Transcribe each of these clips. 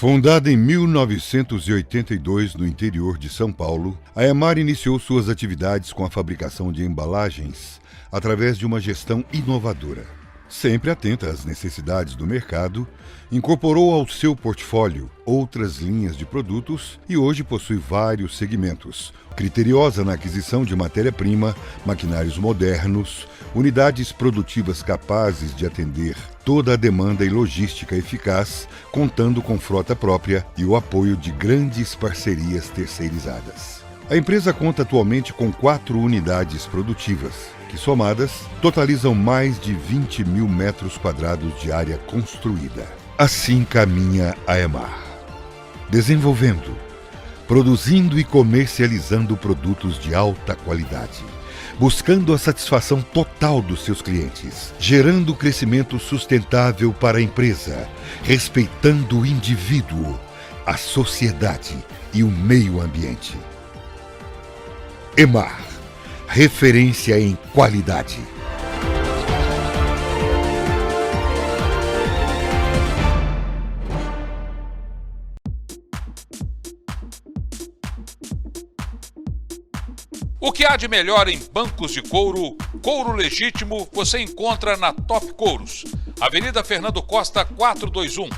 Fundada em 1982 no interior de São Paulo, a Emar iniciou suas atividades com a fabricação de embalagens através de uma gestão inovadora. Sempre atenta às necessidades do mercado, incorporou ao seu portfólio outras linhas de produtos e hoje possui vários segmentos. Criteriosa na aquisição de matéria-prima, maquinários modernos, unidades produtivas capazes de atender toda a demanda e logística eficaz, contando com frota própria e o apoio de grandes parcerias terceirizadas. A empresa conta atualmente com 4 unidades produtivas, que somadas totalizam mais de 20 mil metros quadrados de área construída. Assim caminha a Emar, desenvolvendo, produzindo e comercializando produtos de alta qualidade, buscando a satisfação total dos seus clientes, gerando crescimento sustentável para a empresa, respeitando o indivíduo, a sociedade e o meio ambiente. Emar, referência em qualidade. O que há de melhor em bancos de couro, couro legítimo, você encontra na Top Couros, Avenida Fernando Costa 421.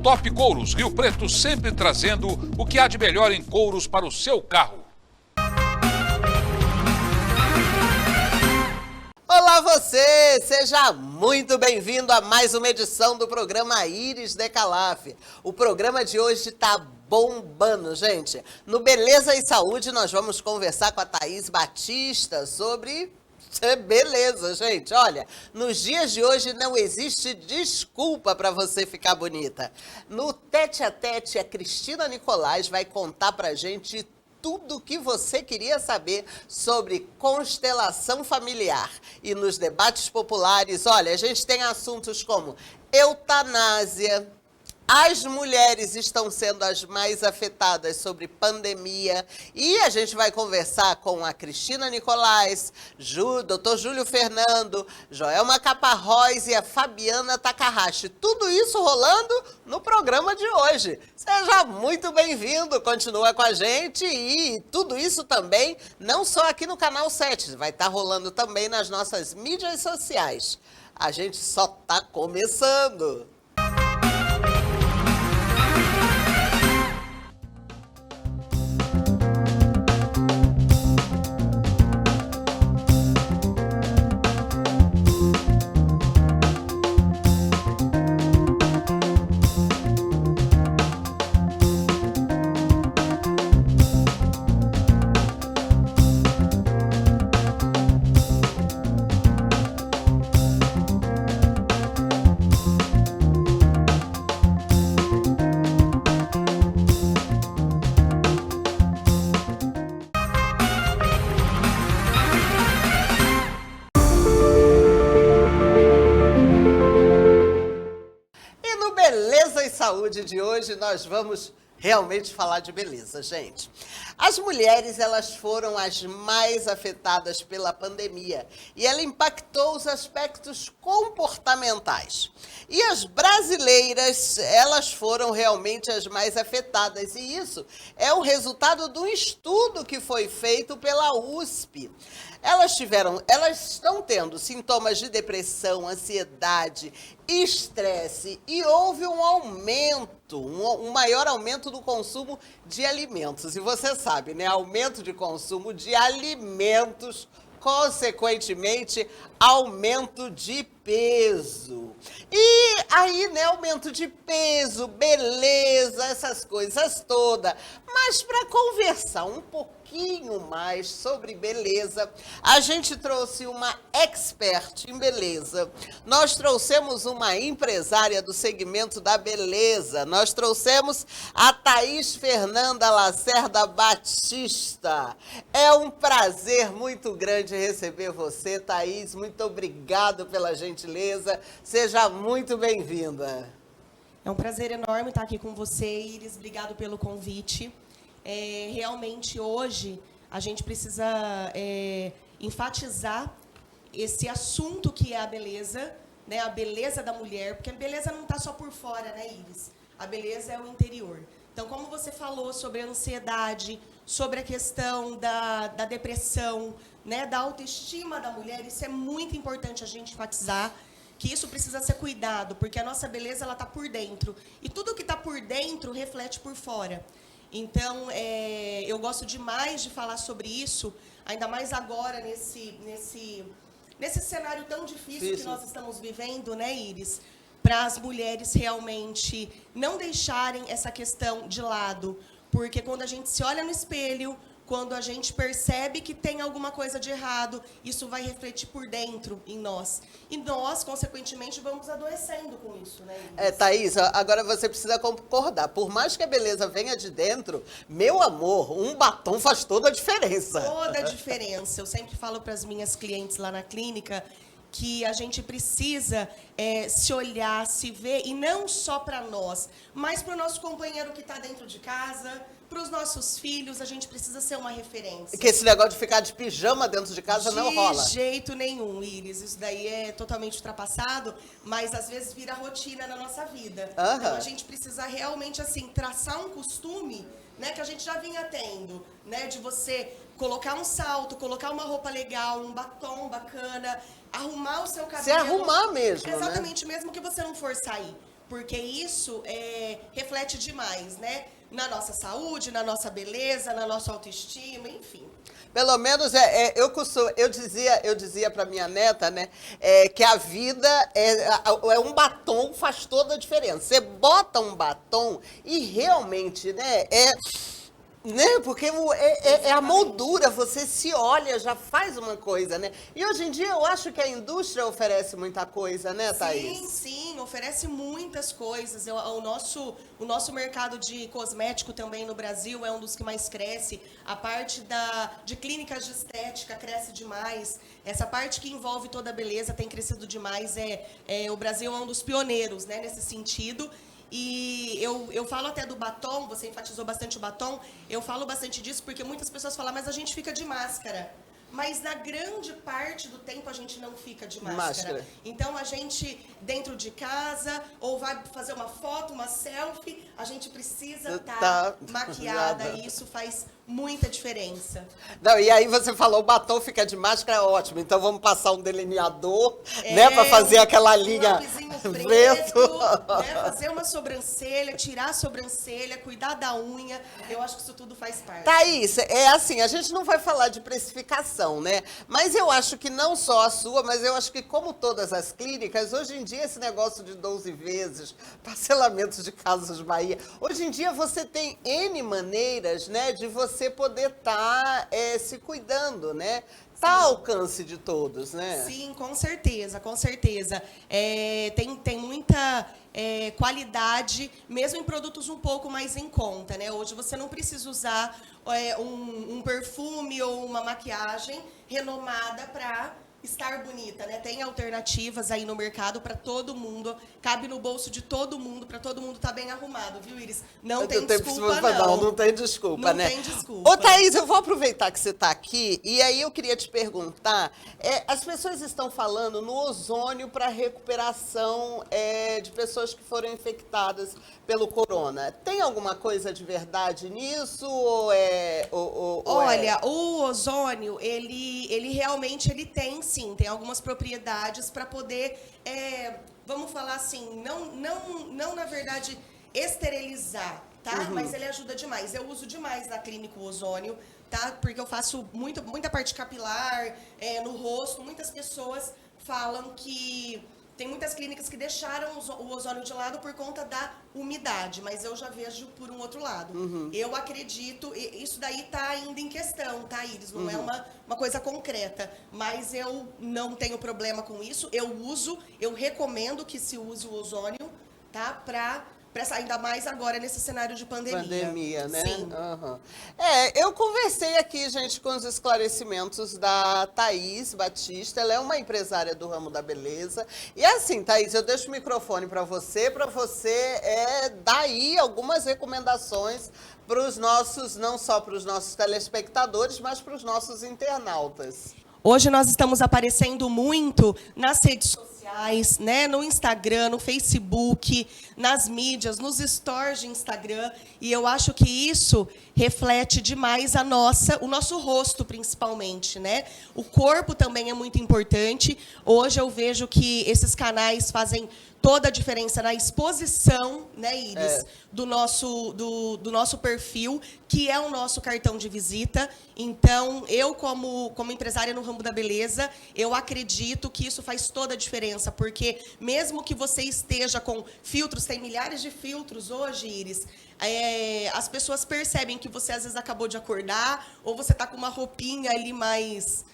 Top Couros, Rio Preto, sempre trazendo o que há de melhor em couros para o seu carro. Olá você, seja muito bem-vindo a mais uma edição do programa Íris Decalaf. O programa de hoje tá bombando, gente. No Beleza e Saúde nós vamos conversar com a Thaís Batista sobre... Beleza, gente. Olha, nos dias de hoje não existe desculpa para você ficar bonita. No Tete a Tete, a Cristina Nicolás vai contar pra gente tudo o que você queria saber sobre constelação familiar. E nos debates populares, olha, a gente tem assuntos como eutanásia. As mulheres estão sendo as mais afetadas sobre pandemia e a gente vai conversar com a Cristina Nicolás, Dr. Júlio Fernando, Joelma Caparrós e a Fabiana Takahashi. Tudo isso rolando no programa de hoje. Seja muito bem-vindo, continua com a gente e tudo isso também, não só aqui no Canal 7, vai estar rolando também nas nossas mídias sociais. A gente só está começando. Saúde de hoje nós vamos realmente falar de beleza, gente. As mulheres, elas foram as mais afetadas pela pandemia e ela impactou os aspectos comportamentais. E as brasileiras, elas foram realmente as mais afetadas e isso é o resultado de um estudo que foi feito pela USP. Elas estão tendo sintomas de depressão, ansiedade, estresse e houve um aumento, um maior aumento do consumo de alimentos. E você sabe, né? Aumento de consumo de alimentos, consequentemente, aumento de peso. E aí, né, aumento de peso, beleza, essas coisas todas. Mas para conversar um pouquinho pouquinho mais sobre beleza, a gente trouxe uma expert em beleza. Nós trouxemos uma empresária do segmento da beleza. Nós trouxemos a Thaís Fernanda Lacerda Batista. É um prazer muito grande receber você, Thaís. Muito obrigado pela gentileza. Seja muito bem-vinda. É um prazer enorme estar aqui com você, Iris. Obrigado pelo convite. Realmente, hoje, a gente precisa enfatizar esse assunto que é a beleza, né? A beleza da mulher, porque a beleza não está só por fora, né, Iris? A beleza é o interior. Então, como você falou sobre a ansiedade, sobre a questão da depressão, né, da autoestima da mulher, isso é muito importante a gente enfatizar, que isso precisa ser cuidado, porque a nossa beleza ela está por dentro. E tudo que está por dentro reflete por fora. Então, eu gosto demais de falar sobre isso, ainda mais agora nesse cenário tão difícil que nós estamos vivendo, né, Iris? Para as mulheres realmente não deixarem essa questão de lado. Porque quando a gente se olha no espelho, quando a gente percebe que tem alguma coisa de errado, isso vai refletir por dentro em nós. E nós, consequentemente, vamos adoecendo com isso, né? Thaís, agora você precisa concordar. Por mais que a beleza venha de dentro, meu amor, um batom faz toda a diferença. Toda a diferença. Eu sempre falo para as minhas clientes lá na clínica que a gente precisa se olhar, se ver, e não só para nós, mas para o nosso companheiro que está dentro de casa, para os nossos filhos, a gente precisa ser uma referência. Que esse negócio de ficar de pijama dentro de casa não rola. De jeito nenhum, Iris. Isso daí é totalmente ultrapassado, mas às vezes vira rotina na nossa vida. Então a gente precisa realmente assim traçar um costume, né, que a gente já vinha tendo, né, de você colocar um salto, colocar uma roupa legal, um batom bacana, arrumar o seu cabelo. Se arrumar mesmo, exatamente, né? Mesmo que você não for sair. Porque isso reflete demais, né? Na nossa saúde, na nossa beleza, na nossa autoestima, enfim. Pelo menos eu dizia para minha neta, né, que a vida um batom faz toda a diferença. Você bota um batom e realmente, né, porque é a moldura, você se olha, já faz uma coisa, né? E hoje em dia eu acho que a indústria oferece muita coisa, né, Thaís? Sim, oferece muitas coisas. O nosso mercado de cosmético também no Brasil é um dos que mais cresce. A parte de clínicas de estética cresce demais. Essa parte que envolve toda a beleza tem crescido demais. O Brasil é um dos pioneiros, né, nesse sentido. E eu falo até do batom, você enfatizou bastante o batom, eu falo bastante disso porque muitas pessoas falam, mas a gente fica de máscara. Mas na grande parte do tempo a gente não fica de máscara. Então a gente, dentro de casa, ou vai fazer uma foto, uma selfie, a gente precisa estar maquiada e isso faz muita diferença. Não, e aí você falou, o batom fica de máscara, ótimo. Então vamos passar um delineador, né, para fazer aquela linha preto, né, fazer uma sobrancelha, tirar a sobrancelha, cuidar da unha. Eu acho que isso tudo faz parte. Thaís, assim, a gente não vai falar de precificação, né? Mas eu acho que não só a sua, mas eu acho que como todas as clínicas, hoje em dia esse negócio de 12 vezes, parcelamentos de Casas Bahia, hoje em dia você tem N maneiras, né, de você poder estar se cuidando, né? Está ao alcance de todos, né? Sim, com certeza, com certeza. Tem muita qualidade, mesmo em produtos um pouco mais em conta, né? Hoje você não precisa usar um perfume ou uma maquiagem renomada para estar bonita, né? Tem alternativas aí no mercado para todo mundo, cabe no bolso de todo mundo, para todo mundo estar bem arrumado, viu, Iris? Não tem desculpa, não. Não tem desculpa, né? Não tem desculpa. Ô, Thaís, eu vou aproveitar que você está aqui e aí eu queria te perguntar, as pessoas estão falando no ozônio para recuperação de pessoas que foram infectadas pelo corona. Tem alguma coisa de verdade nisso? Olha, o ozônio, ele realmente tem, sim, tem algumas propriedades para poder, vamos falar assim, não na verdade, esterilizar, tá? Mas ele ajuda demais. Eu uso demais na clínica o ozônio, tá? Porque eu faço muita parte capilar, no rosto. Muitas pessoas falam que Tem muitas clínicas que deixaram o ozônio de lado por conta da umidade, mas eu já vejo por um outro lado. Eu acredito, isso daí está ainda em questão, tá, Iris? Não é uma coisa concreta, mas eu não tenho problema com isso. Eu recomendo que se use o ozônio, tá? Para ainda mais agora nesse cenário de pandemia. Pandemia, né? Sim. Eu conversei aqui, gente, com os esclarecimentos da Thaís Batista. Ela é uma empresária do ramo da beleza. E assim, Thaís, eu deixo o microfone para você dar aí algumas recomendações para os nossos, não só para os nossos telespectadores, mas para os nossos internautas. Hoje nós estamos aparecendo muito nas redes sociais, né? No Instagram, no Facebook, nas mídias, nos stories de Instagram. E eu acho que isso reflete demais o nosso rosto, principalmente, né? O corpo também é muito importante. Hoje eu vejo que esses canais fazem toda a diferença na exposição, né, Iris, do nosso perfil, que é o nosso cartão de visita. Então, eu, como empresária no ramo da beleza, eu acredito que isso faz toda a diferença, porque mesmo que você esteja com filtros, tem milhares de filtros hoje, Iris, as pessoas percebem que você, às vezes, acabou de acordar, ou você está com uma roupinha ali mais...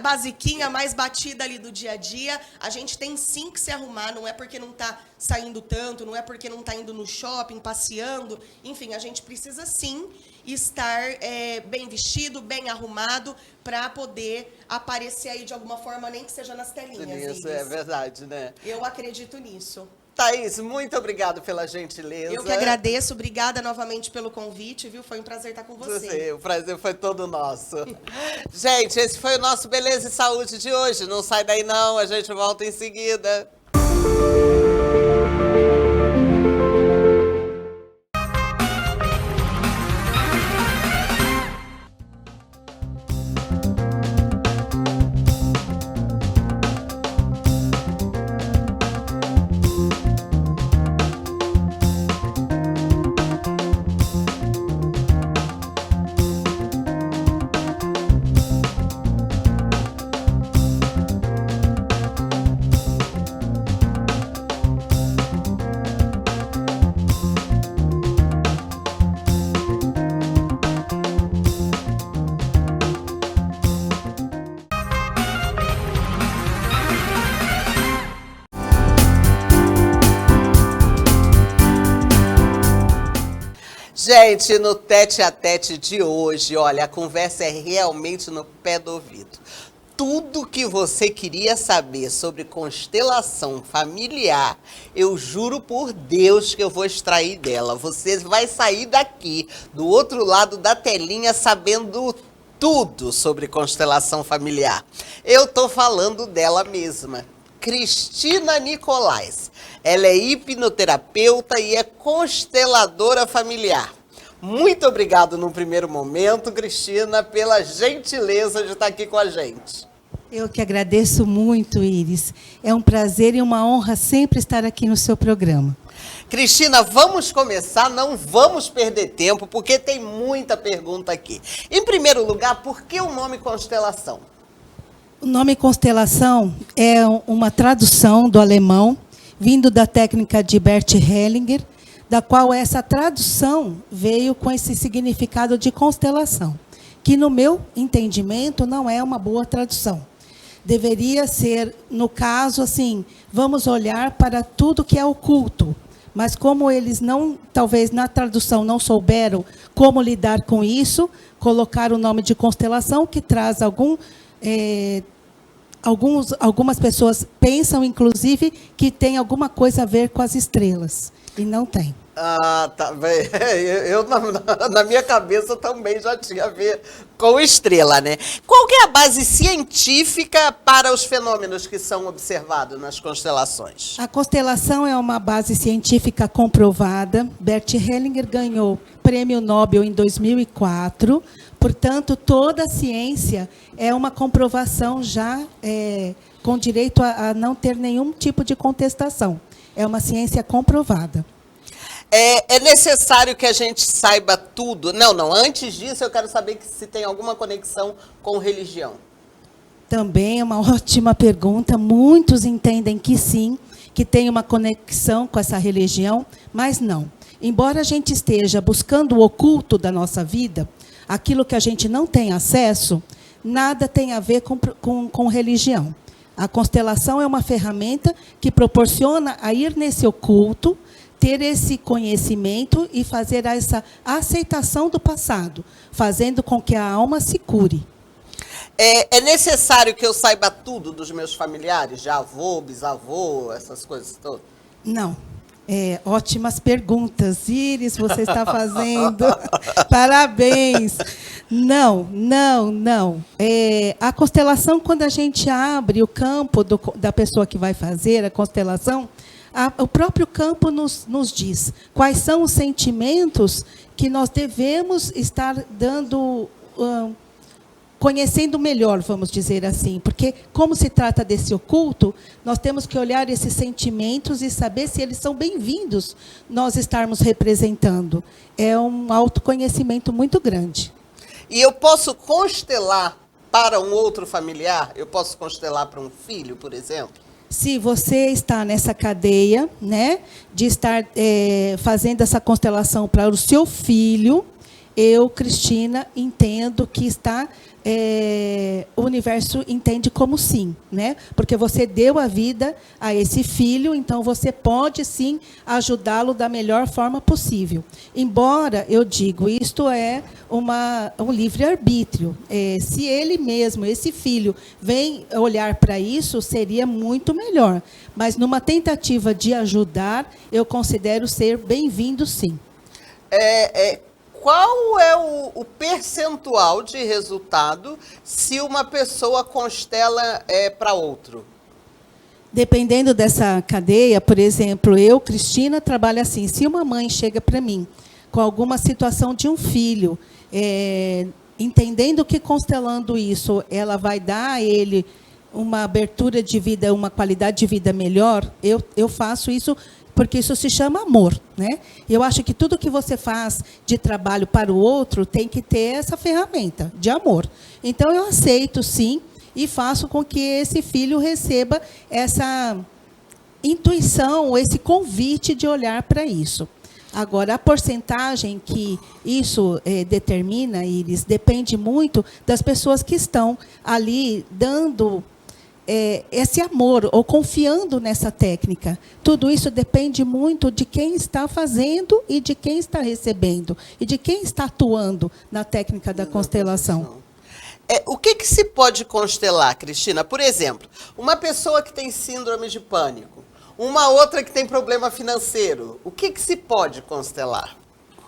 basiquinha, mais batida ali do dia a dia. A gente tem sim que se arrumar, não é porque não está saindo tanto, não é porque não está indo no shopping, passeando. Enfim, a gente precisa sim estar bem vestido, bem arrumado, para poder aparecer aí de alguma forma, nem que seja nas telinhas. Isso, é verdade, né? Eu acredito nisso. Thaís, muito obrigado pela gentileza. Eu que agradeço, obrigada novamente pelo convite, viu? Foi um prazer estar com você. O prazer foi todo nosso. Gente, esse foi o nosso Beleza e Saúde de hoje. Não sai daí não, a gente volta em seguida. Gente, no tete a tete de hoje, olha, a conversa é realmente no pé do ouvido. Tudo que você queria saber sobre constelação familiar, eu juro por Deus que eu vou extrair dela. Você vai sair daqui, do outro lado da telinha, sabendo tudo sobre constelação familiar. Eu tô falando dela mesma, Cristina Nicolais. Ela é hipnoterapeuta e é consteladora familiar. Muito obrigado no primeiro momento, Cristina, pela gentileza de estar aqui com a gente. Eu que agradeço muito, Iris. É um prazer e uma honra sempre estar aqui no seu programa. Cristina, vamos começar, não vamos perder tempo, porque tem muita pergunta aqui. Em primeiro lugar, por que o nome constelação? O nome constelação é uma tradução do alemão, vindo da técnica de Bert Hellinger, da qual essa tradução veio com esse significado de constelação, que no meu entendimento não é uma boa tradução. Deveria ser, no caso, assim, vamos olhar para tudo que é oculto, mas como eles não, talvez na tradução não souberam como lidar com isso, colocaram o nome de constelação, que traz algumas pessoas pensam, inclusive, que tem alguma coisa a ver com as estrelas. E não tem. Ah, tá bem. Eu, na minha cabeça, também já tinha a ver com estrela, né? Qual que é a base científica para os fenômenos que são observados nas constelações? A constelação é uma base científica comprovada. Bert Hellinger ganhou prêmio Nobel em 2004. Portanto, toda a ciência é uma comprovação já com direito a não ter nenhum tipo de contestação. É uma ciência comprovada. É necessário que a gente saiba tudo? Não. Antes disso, eu quero saber se tem alguma conexão com religião. Também é uma ótima pergunta. Muitos entendem que sim, que tem uma conexão com essa religião, mas não. Embora a gente esteja buscando o oculto da nossa vida, aquilo que a gente não tem acesso, nada tem a ver com religião. A constelação é uma ferramenta que proporciona a ir nesse oculto, ter esse conhecimento e fazer essa aceitação do passado, fazendo com que a alma se cure. É necessário que eu saiba tudo dos meus familiares, de avô, bisavô, essas coisas todas? Não. Ótimas perguntas, Iris, você está fazendo. Parabéns. Não. A constelação, quando a gente abre o campo da pessoa que vai fazer a constelação, o próprio campo nos diz quais são os sentimentos que nós devemos estar dando, conhecendo melhor, vamos dizer assim. Porque, como se trata desse oculto, nós temos que olhar esses sentimentos e saber se eles são bem-vindos nós estarmos representando. É um autoconhecimento muito grande. E eu posso constelar para um outro familiar? Eu posso constelar para um filho, por exemplo? Se você está nessa cadeia, né, de estar fazendo essa constelação para o seu filho, eu, Cristina, entendo que o universo entende como sim, né? Porque você deu a vida a esse filho, então você pode sim ajudá-lo da melhor forma possível. Embora, eu digo, isto é um livre-arbítrio. Se ele mesmo, esse filho, vem olhar para isso, seria muito melhor. Mas numa tentativa de ajudar, eu considero ser bem-vindo sim. Qual é o percentual de resultado se uma pessoa constela para outro? Dependendo dessa cadeia, por exemplo, eu, Cristina, trabalho assim. Se uma mãe chega para mim com alguma situação de um filho, entendendo que constelando isso, ela vai dar a ele uma abertura de vida, uma qualidade de vida melhor, eu faço isso porque isso se chama amor, né? Eu acho que tudo que você faz de trabalho para o outro tem que ter essa ferramenta de amor. Então, eu aceito, sim, e faço com que esse filho receba essa intuição, esse convite de olhar para isso. Agora, a porcentagem que isso determina, Iris, depende muito das pessoas que estão ali dando esse amor, ou confiando nessa técnica. Tudo isso depende muito de quem está fazendo e de quem está recebendo, e de quem está atuando na técnica da constelação. O que se pode constelar, Cristina? Por exemplo, uma pessoa que tem síndrome de pânico, uma outra que tem problema financeiro, o que se pode constelar?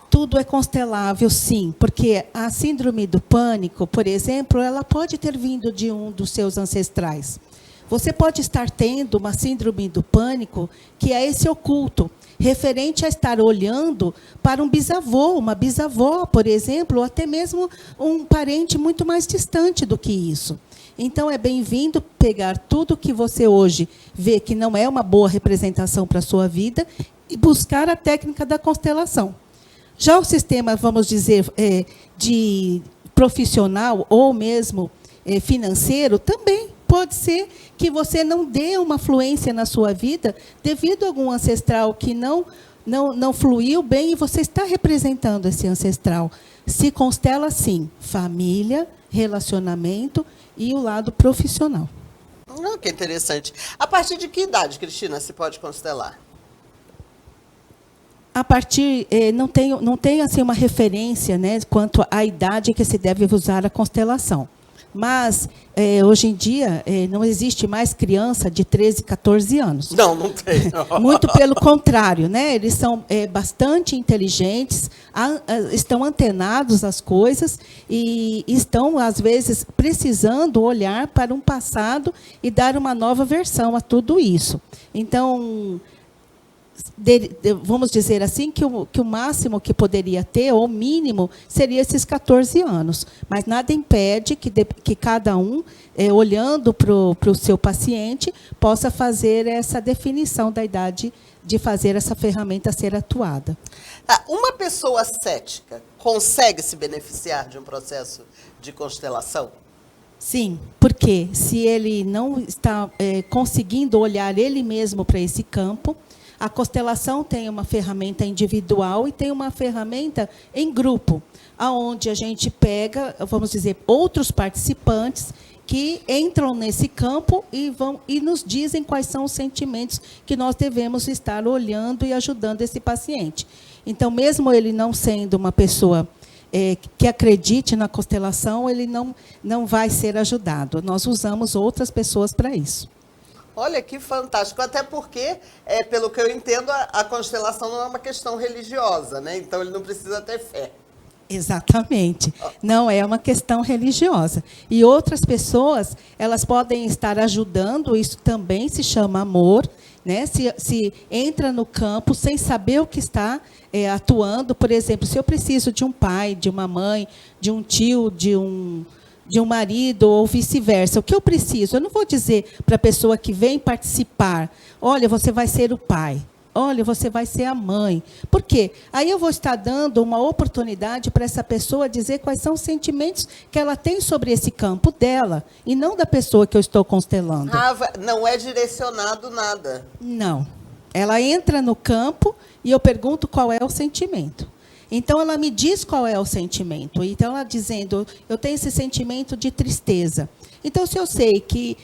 Tudo é constelável, sim, porque a síndrome do pânico, por exemplo, ela pode ter vindo de um dos seus ancestrais. Você pode estar tendo uma síndrome do pânico, que é esse oculto, referente a estar olhando para um bisavô, uma bisavó, por exemplo, ou até mesmo um parente muito mais distante do que isso. Então, é bem-vindo pegar tudo que você hoje vê que não é uma boa representação para a sua vida e buscar a técnica da constelação. Já o sistema, vamos dizer, de profissional ou mesmo financeiro, também pode ser que você não dê uma fluência na sua vida devido a algum ancestral que não fluiu bem e você está representando esse ancestral. Se constela, sim, família, relacionamento e o lado profissional. Que interessante. A partir de que idade, Cristina, se pode constelar? A partir, não tem assim, uma referência, né, quanto à idade que se deve usar a constelação. Mas, hoje em dia, não existe mais criança de 13, 14 anos. Não tem. Muito pelo contrário, né? Eles são bastante inteligentes, estão antenados às coisas e estão, às vezes, precisando olhar para um passado e dar uma nova versão a tudo isso. Então, vamos dizer assim, que o máximo que poderia ter, ou o mínimo, seria esses 14 anos. Mas nada impede que cada um, olhando para o seu paciente, possa fazer essa definição da idade de fazer essa ferramenta ser atuada. Uma pessoa cética consegue se beneficiar de um processo de constelação? Sim, porque se ele não está conseguindo olhar ele mesmo para esse campo, a constelação tem uma ferramenta individual e tem uma ferramenta em grupo, aonde a gente pega, vamos dizer, outros participantes que entram nesse campo e nos dizem quais são os sentimentos que nós devemos estar olhando e ajudando esse paciente. Então, mesmo ele não sendo uma pessoa que acredite na constelação, ele não vai ser ajudado. Nós usamos outras pessoas para isso. Olha, que fantástico. Até porque, pelo que eu entendo, a constelação não é uma questão religiosa, né? Então, ele não precisa ter fé. Exatamente. Não é uma questão religiosa. E outras pessoas, elas podem estar ajudando, isso também se chama amor, né? Se entra no campo sem saber o que está atuando. Por exemplo, se eu preciso de um pai, de uma mãe, de um tio, de um marido ou vice-versa, o que eu preciso? Eu não vou dizer para a pessoa que vem participar, olha, você vai ser o pai. Olha, você vai ser a mãe. Por quê? Aí eu vou estar dando uma oportunidade para essa pessoa dizer quais são os sentimentos que ela tem sobre esse campo dela, e não da pessoa que eu estou constelando. Não é direcionado nada. Não. Ela entra no campo e eu pergunto qual é o sentimento. Então, ela me diz qual é o sentimento. Então, ela dizendo, eu tenho esse sentimento de tristeza. Então, se eu sei que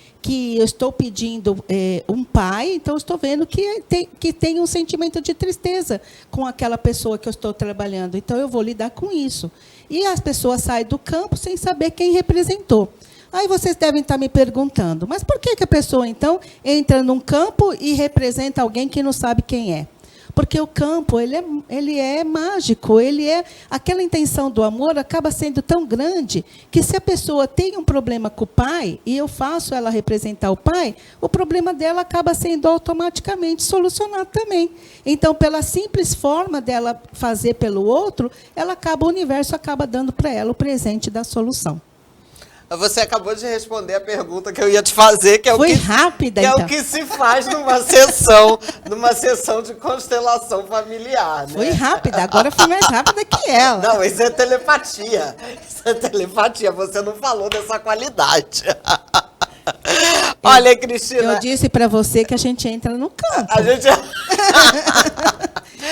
eu estou pedindo um pai, então eu estou vendo que tem um sentimento de tristeza com aquela pessoa que eu estou trabalhando. Então, eu vou lidar com isso. E as pessoas saem do campo sem saber quem representou. Aí vocês devem estar me perguntando, mas por que a pessoa, então, entra num campo e representa alguém que não sabe quem é? Porque o campo, ele é mágico, aquela intenção do amor acaba sendo tão grande que se a pessoa tem um problema com o pai e eu faço ela representar o pai, o problema dela acaba sendo automaticamente solucionado também. Então, pela simples forma dela fazer pelo outro, o universo acaba dando para ela o presente da solução. Você acabou de responder a pergunta que eu ia te fazer, que é rápida, que então. é o que se faz numa sessão de constelação familiar, né? Foi rápida, agora foi mais rápida que ela. Não, isso é telepatia. Isso é telepatia, você não falou dessa qualidade. Olha, Cristina... Eu disse para você que a gente entra no campo. A gente...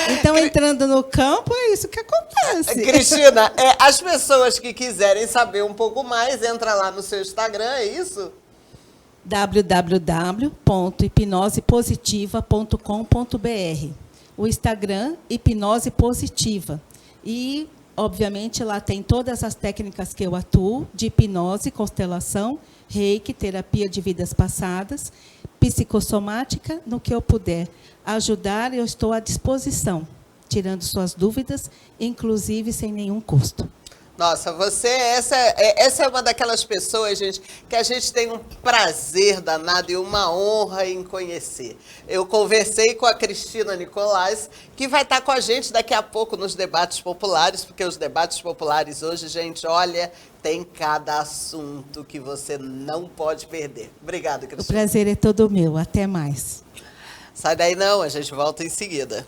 Então, entrando no campo, é isso que acontece. Cristina, as pessoas que quiserem saber um pouco mais, entra lá no seu Instagram, é isso? www.hipnosepositiva.com.br. O Instagram, Hipnose Positiva. E, obviamente, lá tem todas as técnicas que eu atuo, de hipnose, constelação, reiki, terapia de vidas passadas, psicossomática, no que eu puder ajudar, eu estou à disposição, tirando suas dúvidas, inclusive sem nenhum custo. Nossa, essa é uma daquelas pessoas, gente, que a gente tem um prazer danado e uma honra em conhecer. Eu conversei com a Cristina Nicolás, que vai estar com a gente daqui a pouco nos debates populares, porque os debates populares hoje, gente, olha, tem cada assunto que você não pode perder. Obrigada, Cristina. O prazer é todo meu. Até mais. Sai daí não, a gente volta em seguida.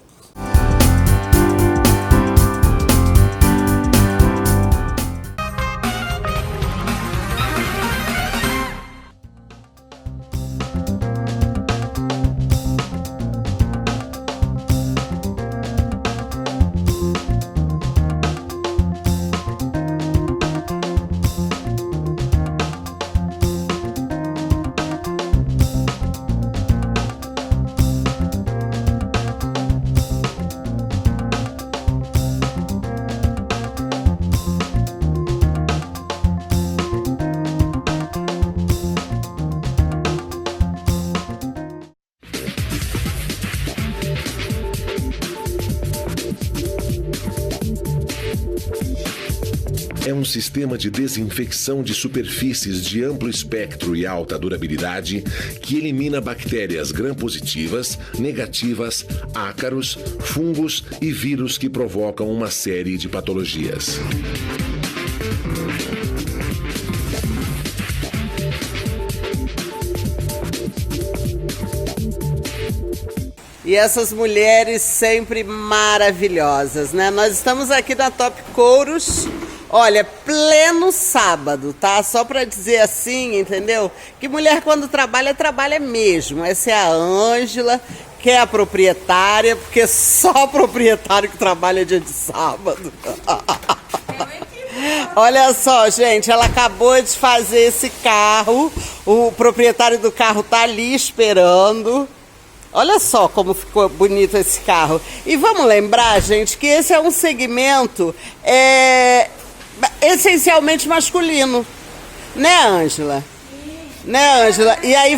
É um sistema de desinfecção de superfícies de amplo espectro e alta durabilidade que elimina bactérias gram-positivas, negativas, ácaros, fungos e vírus que provocam uma série de patologias. E essas mulheres sempre maravilhosas, né? Nós estamos aqui na Top Couros, Olha, pleno sábado, tá? Só para dizer assim, entendeu? Que mulher quando trabalha, trabalha mesmo. Essa é a Ângela, que é a proprietária, porque só proprietário que trabalha dia de sábado. Olha só, gente, ela acabou de fazer esse carro, o proprietário do carro tá ali esperando. Olha só como ficou bonito esse carro. E vamos lembrar, gente, que esse é um segmento essencialmente masculino. Né, Ângela? Né, Ângela? E aí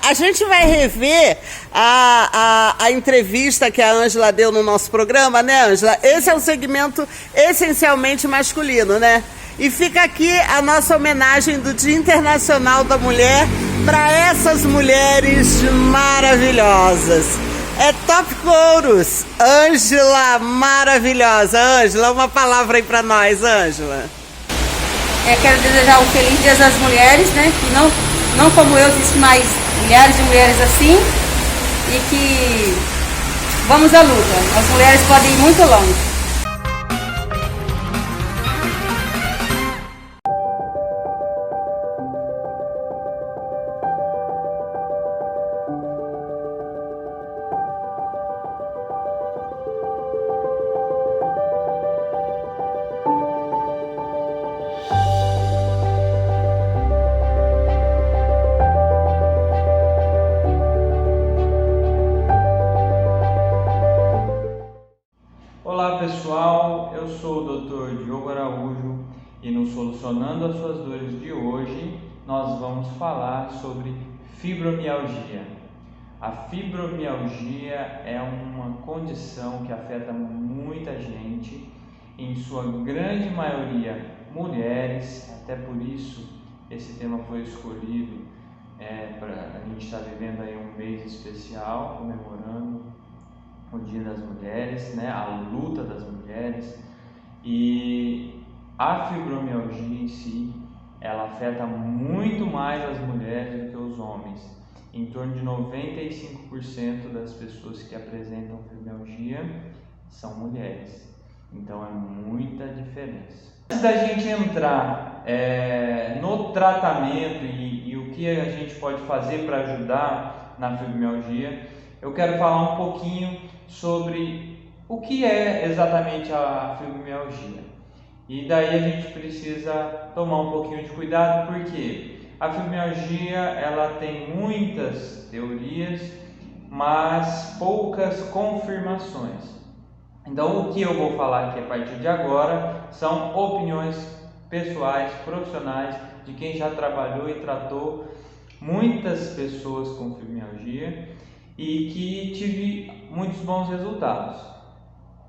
a gente vai rever a entrevista que a Ângela deu no nosso programa, né, Ângela? Esse é um segmento essencialmente masculino, né? E fica aqui a nossa homenagem do Dia Internacional da Mulher para essas mulheres maravilhosas. É Top Couros. Ângela, maravilhosa. Ângela, uma palavra aí para nós, Ângela. Quero desejar um feliz Dia das Mulheres, né? Que não como eu, existe mais milhares de mulheres assim. E que vamos à luta. As mulheres podem ir muito longe. Olá pessoal, eu sou o Dr. Diogo Araújo e no Solucionando as Suas Dores de hoje nós vamos falar sobre fibromialgia. A fibromialgia é uma condição que afeta muita gente, em sua grande maioria mulheres, até por isso esse tema foi escolhido a gente está vivendo aí um mês especial comemorando o Dia das Mulheres, né, a luta das mulheres, e a fibromialgia em si, ela afeta muito mais as mulheres do que os homens. Em torno de 95% das pessoas que apresentam fibromialgia são mulheres, então é muita diferença. Antes da gente entrar no tratamento e o que a gente pode fazer para ajudar na fibromialgia, eu quero falar um pouquinho sobre o que é exatamente a fibromialgia. E daí a gente precisa tomar um pouquinho de cuidado, porque a fibromialgia ela tem muitas teorias, mas poucas confirmações. Então o que eu vou falar aqui a partir de agora são opiniões pessoais, profissionais, de quem já trabalhou e tratou muitas pessoas com fibromialgia e que tive muitos bons resultados.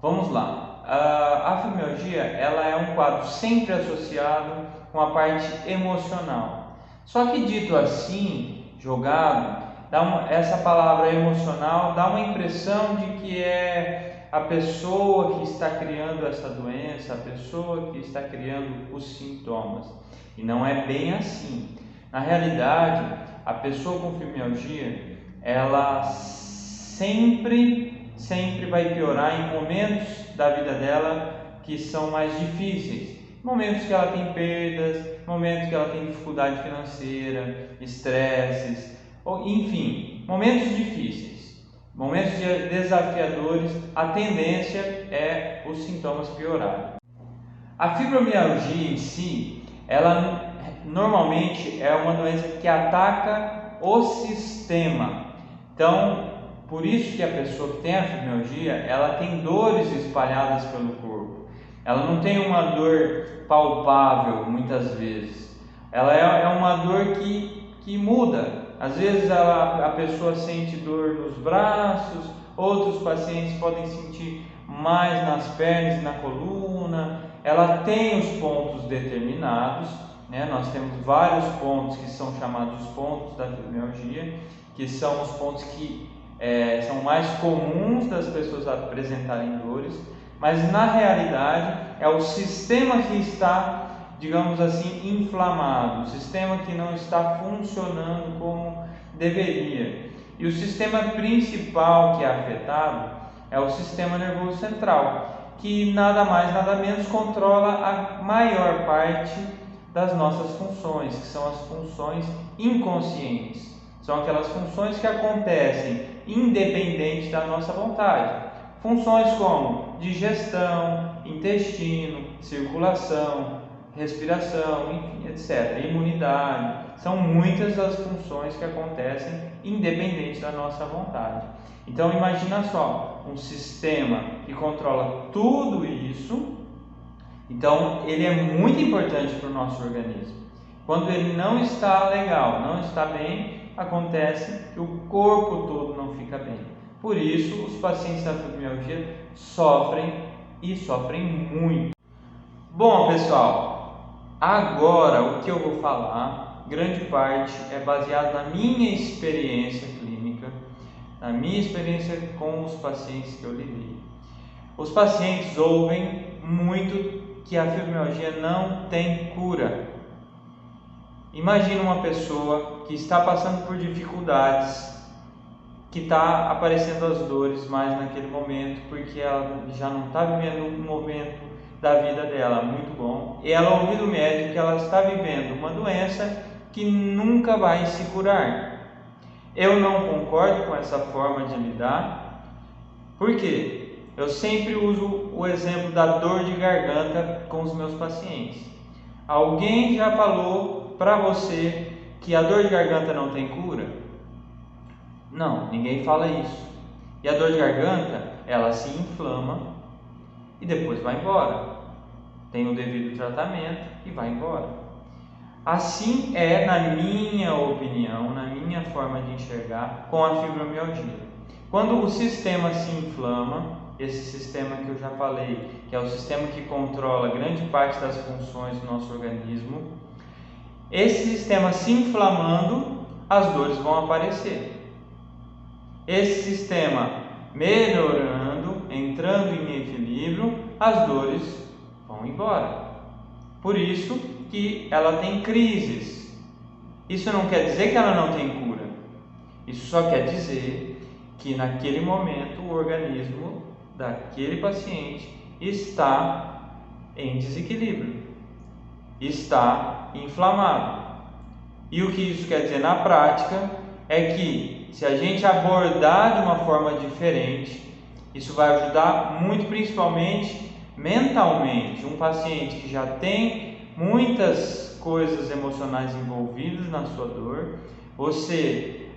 Vamos lá. A fibromialgia ela é um quadro sempre associado com a parte emocional. Só que dito assim, jogado, essa palavra emocional dá uma impressão de que é a pessoa que está criando essa doença, a pessoa que está criando os sintomas. E não é bem assim. Na realidade, a pessoa com fibromialgia ela sempre vai piorar em momentos da vida dela que são mais difíceis. Momentos que ela tem perdas, momentos que ela tem dificuldade financeira, estresses, enfim, momentos difíceis, momentos desafiadores, a tendência é os sintomas piorarem. A fibromialgia em si, ela normalmente é uma doença que ataca o sistema. Então, por isso que a pessoa que tem a fibromialgia, ela tem dores espalhadas pelo corpo. Ela não tem uma dor palpável muitas vezes. Ela é uma dor que muda. Às vezes a pessoa sente dor nos braços, outros pacientes podem sentir mais nas pernas e na coluna. Ela tem os pontos determinados, né? Nós temos vários pontos que são chamados pontos da fibromialgia, que são os pontos que são mais comuns das pessoas apresentarem dores, mas na realidade é o sistema que está, digamos assim, inflamado, o sistema que não está funcionando como deveria. E o sistema principal que é afetado é o sistema nervoso central. que nada mais, nada menos controla a maior parte das nossas funções, que são as funções inconscientes. São aquelas funções que acontecem independente da nossa vontade. Funções como digestão, intestino, circulação, respiração, enfim, etc. Imunidade. São muitas as funções que acontecem independente da nossa vontade. Então imagina só, um sistema que controla tudo isso. Então ele é muito importante para o nosso organismo. Quando ele não está legal, não está bem, acontece que o corpo todo não fica bem. Por isso, os pacientes da fibromialgia sofrem e sofrem muito. Bom, pessoal, agora o que eu vou falar, grande parte é baseado na minha experiência clínica, na minha experiência com os pacientes que eu lidei. Os pacientes ouvem muito que a fibromialgia não tem cura. Imagina uma pessoa que está passando por dificuldades, que está aparecendo as dores mais naquele momento, porque ela já não está vivendo um momento da vida dela muito bom, e ela ouve do médico que ela está vivendo uma doença que nunca vai se curar. Eu não concordo com essa forma de lidar. Por quê? Eu sempre uso o exemplo da dor de garganta com os meus pacientes. Alguém já falou para você que a dor de garganta não tem cura? Não, ninguém fala isso. E a dor de garganta, ela se inflama e depois vai embora. Tem o devido tratamento e vai embora. Assim é, na minha opinião, na minha forma de enxergar, com a fibromialgia. Quando o sistema se inflama, esse sistema que eu já falei, que é o sistema que controla grande parte das funções do nosso organismo, esse sistema se inflamando, as dores vão aparecer. Esse sistema melhorando, entrando em equilíbrio, as dores vão embora. Por isso que ela tem crises. Isso não quer dizer que ela não tem cura. Isso só quer dizer que naquele momento o organismo daquele paciente está em desequilíbrio, está inflamado. E o que isso quer dizer na prática é que se a gente abordar de uma forma diferente, isso vai ajudar muito, principalmente mentalmente. Um paciente que já tem muitas coisas emocionais envolvidas na sua dor, você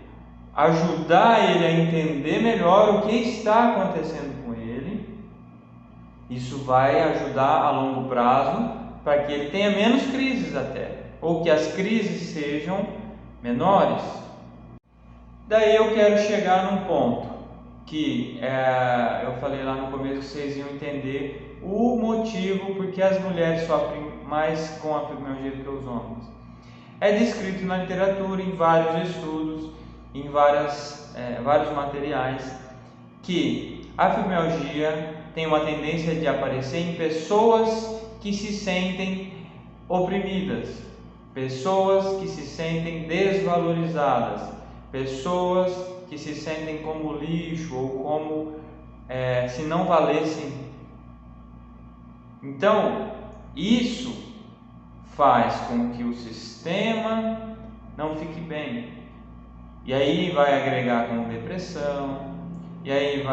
ajudar ele a entender melhor o que está acontecendo com ele, isso vai ajudar a longo prazo para que ele tenha menos crises até, ou que as crises sejam menores. Daí eu quero chegar num ponto que eu falei lá no começo que vocês iam entender o motivo porque as mulheres sofrem mais com a fibromialgia do que os homens. É descrito na literatura, em vários estudos, em vários materiais, que a fibromialgia tem uma tendência de aparecer em pessoas que se sentem oprimidas, pessoas que se sentem desvalorizadas, pessoas que se sentem como lixo ou como se não valessem. Então, isso faz com que o sistema não fique bem. E aí vai agregar com depressão, e aí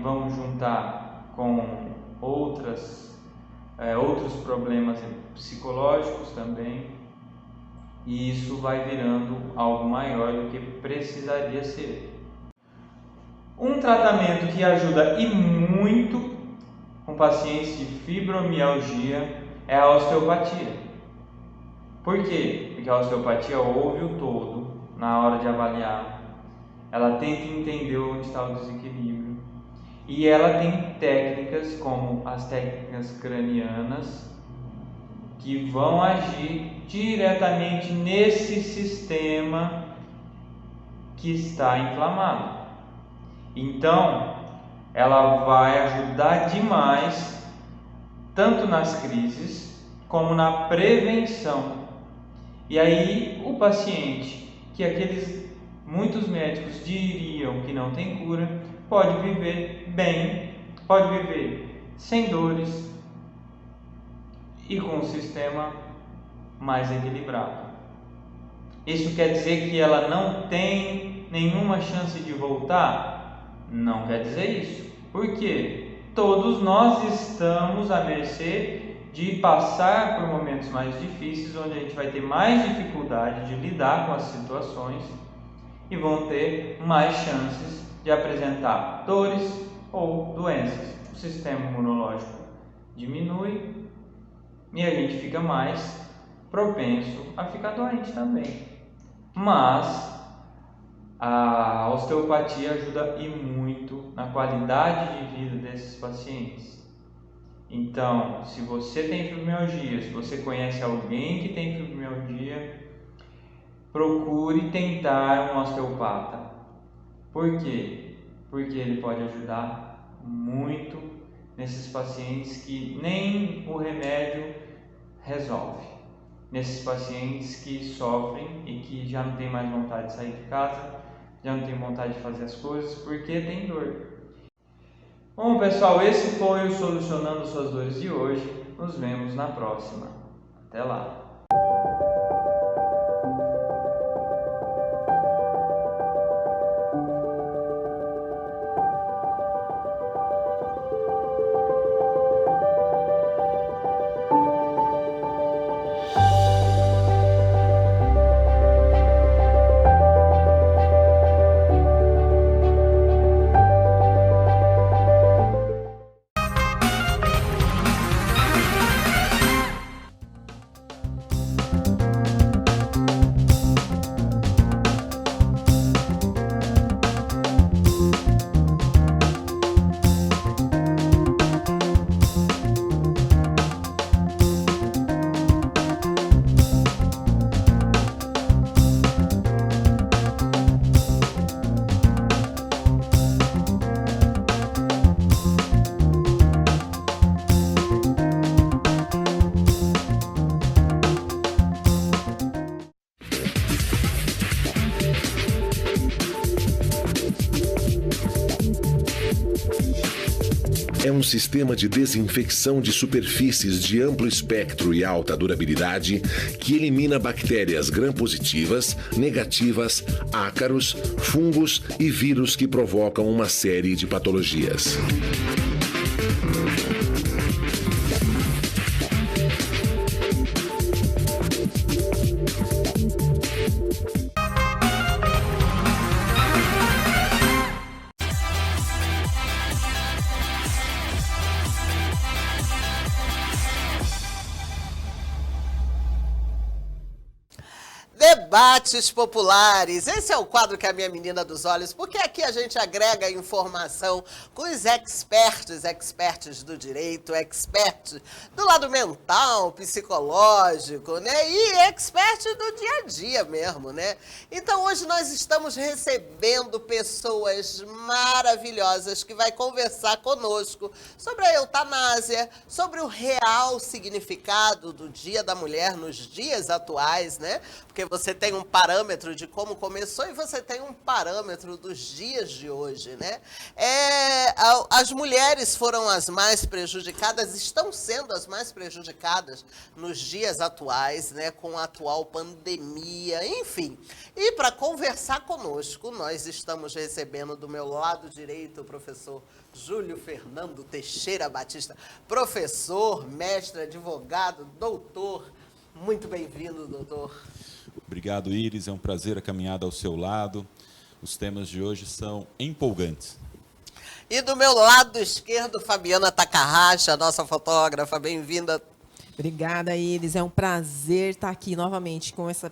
vamos juntar com outros problemas psicológicos também, e isso vai virando algo maior do que precisaria ser. Um tratamento que ajuda e muito com pacientes de fibromialgia é a osteopatia. Por quê? Porque a osteopatia ouve o todo na hora de avaliar, ela tenta entender onde está o desequilíbrio, e ela tem técnicas como as técnicas cranianas que vão agir diretamente nesse sistema que está inflamado. Então, ela vai ajudar demais, tanto nas crises como na prevenção. E aí o paciente, que muitos médicos diriam que não tem cura, pode viver bem, pode viver sem dores e com um sistema mais equilibrado. Isso quer dizer que ela não tem nenhuma chance de voltar? Não quer dizer isso. Por quê? Todos nós estamos à mercê de passar por momentos mais difíceis, onde a gente vai ter mais dificuldade de lidar com as situações e vão ter mais chances de apresentar dores ou doenças. O sistema imunológico diminui e a gente fica mais propenso a ficar doente também. Mas a osteopatia ajuda e muito na qualidade de vida desses pacientes. Então, se você tem fibromialgia, se você conhece alguém que tem fibromialgia, procure tentar um osteopata. Por quê? Porque ele pode ajudar muito nesses pacientes que nem o remédio resolve. Nesses pacientes que sofrem e que já não tem mais vontade de sair de casa, já não tem vontade de fazer as coisas porque tem dor. Bom, pessoal, esse foi o Solucionando Suas Dores de hoje. Nos vemos na próxima. Até lá! É um sistema de desinfecção de superfícies de amplo espectro e alta durabilidade que elimina bactérias gram-positivas, negativas, ácaros, fungos e vírus que provocam uma série de patologias. Debates populares. Esse é o quadro que é a minha menina dos olhos, porque aqui a gente agrega informação com os experts do direito, experts do lado mental, psicológico, né? E experts do dia a dia mesmo, né? Então hoje nós estamos recebendo pessoas maravilhosas que vai conversar conosco sobre a eutanásia, sobre o real significado do Dia da Mulher nos dias atuais, né? Porque você tem um parâmetro de como começou e você tem um parâmetro dos dias de hoje, né? As mulheres foram as mais prejudicadas, estão sendo as mais prejudicadas nos dias atuais, né? Com a atual pandemia, enfim. E para conversar conosco, nós estamos recebendo do meu lado direito o professor Júlio Fernando Teixeira Batista, professor, mestre, advogado, doutor. Muito bem-vindo, doutor. Obrigado, Iris. É um prazer a caminhada ao seu lado. Os temas de hoje são empolgantes. E do meu lado esquerdo, Fabiana Takahashi, a nossa fotógrafa. Bem-vinda. Obrigada, Iris. É um prazer estar aqui novamente com essa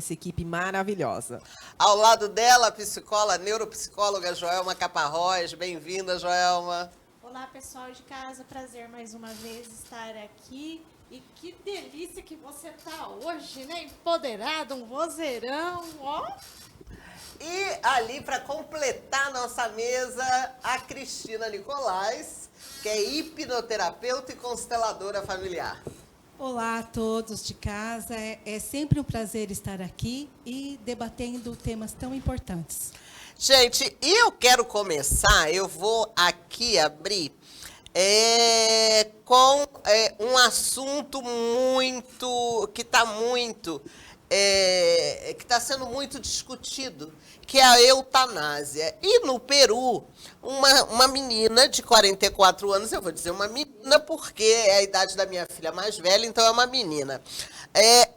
equipe maravilhosa. Ao lado dela, a psicóloga, neuropsicóloga Joelma Caparrós. Bem-vinda, Joelma. Olá, pessoal de casa. Prazer mais uma vez estar aqui. E que delícia que você tá hoje, né? Empoderado, um vozeirão, ó. E ali, para completar a nossa mesa, a Cristina Nicolás, que é hipnoterapeuta e consteladora familiar. Olá a todos de casa. É sempre um prazer estar aqui e debatendo temas tão importantes. Gente, eu quero começar, eu vou aqui abrir com um assunto que está sendo muito discutido, que é a eutanásia. E no Peru, uma menina de 44 anos, eu vou dizer uma menina porque é a idade da minha filha mais velha, então é uma menina.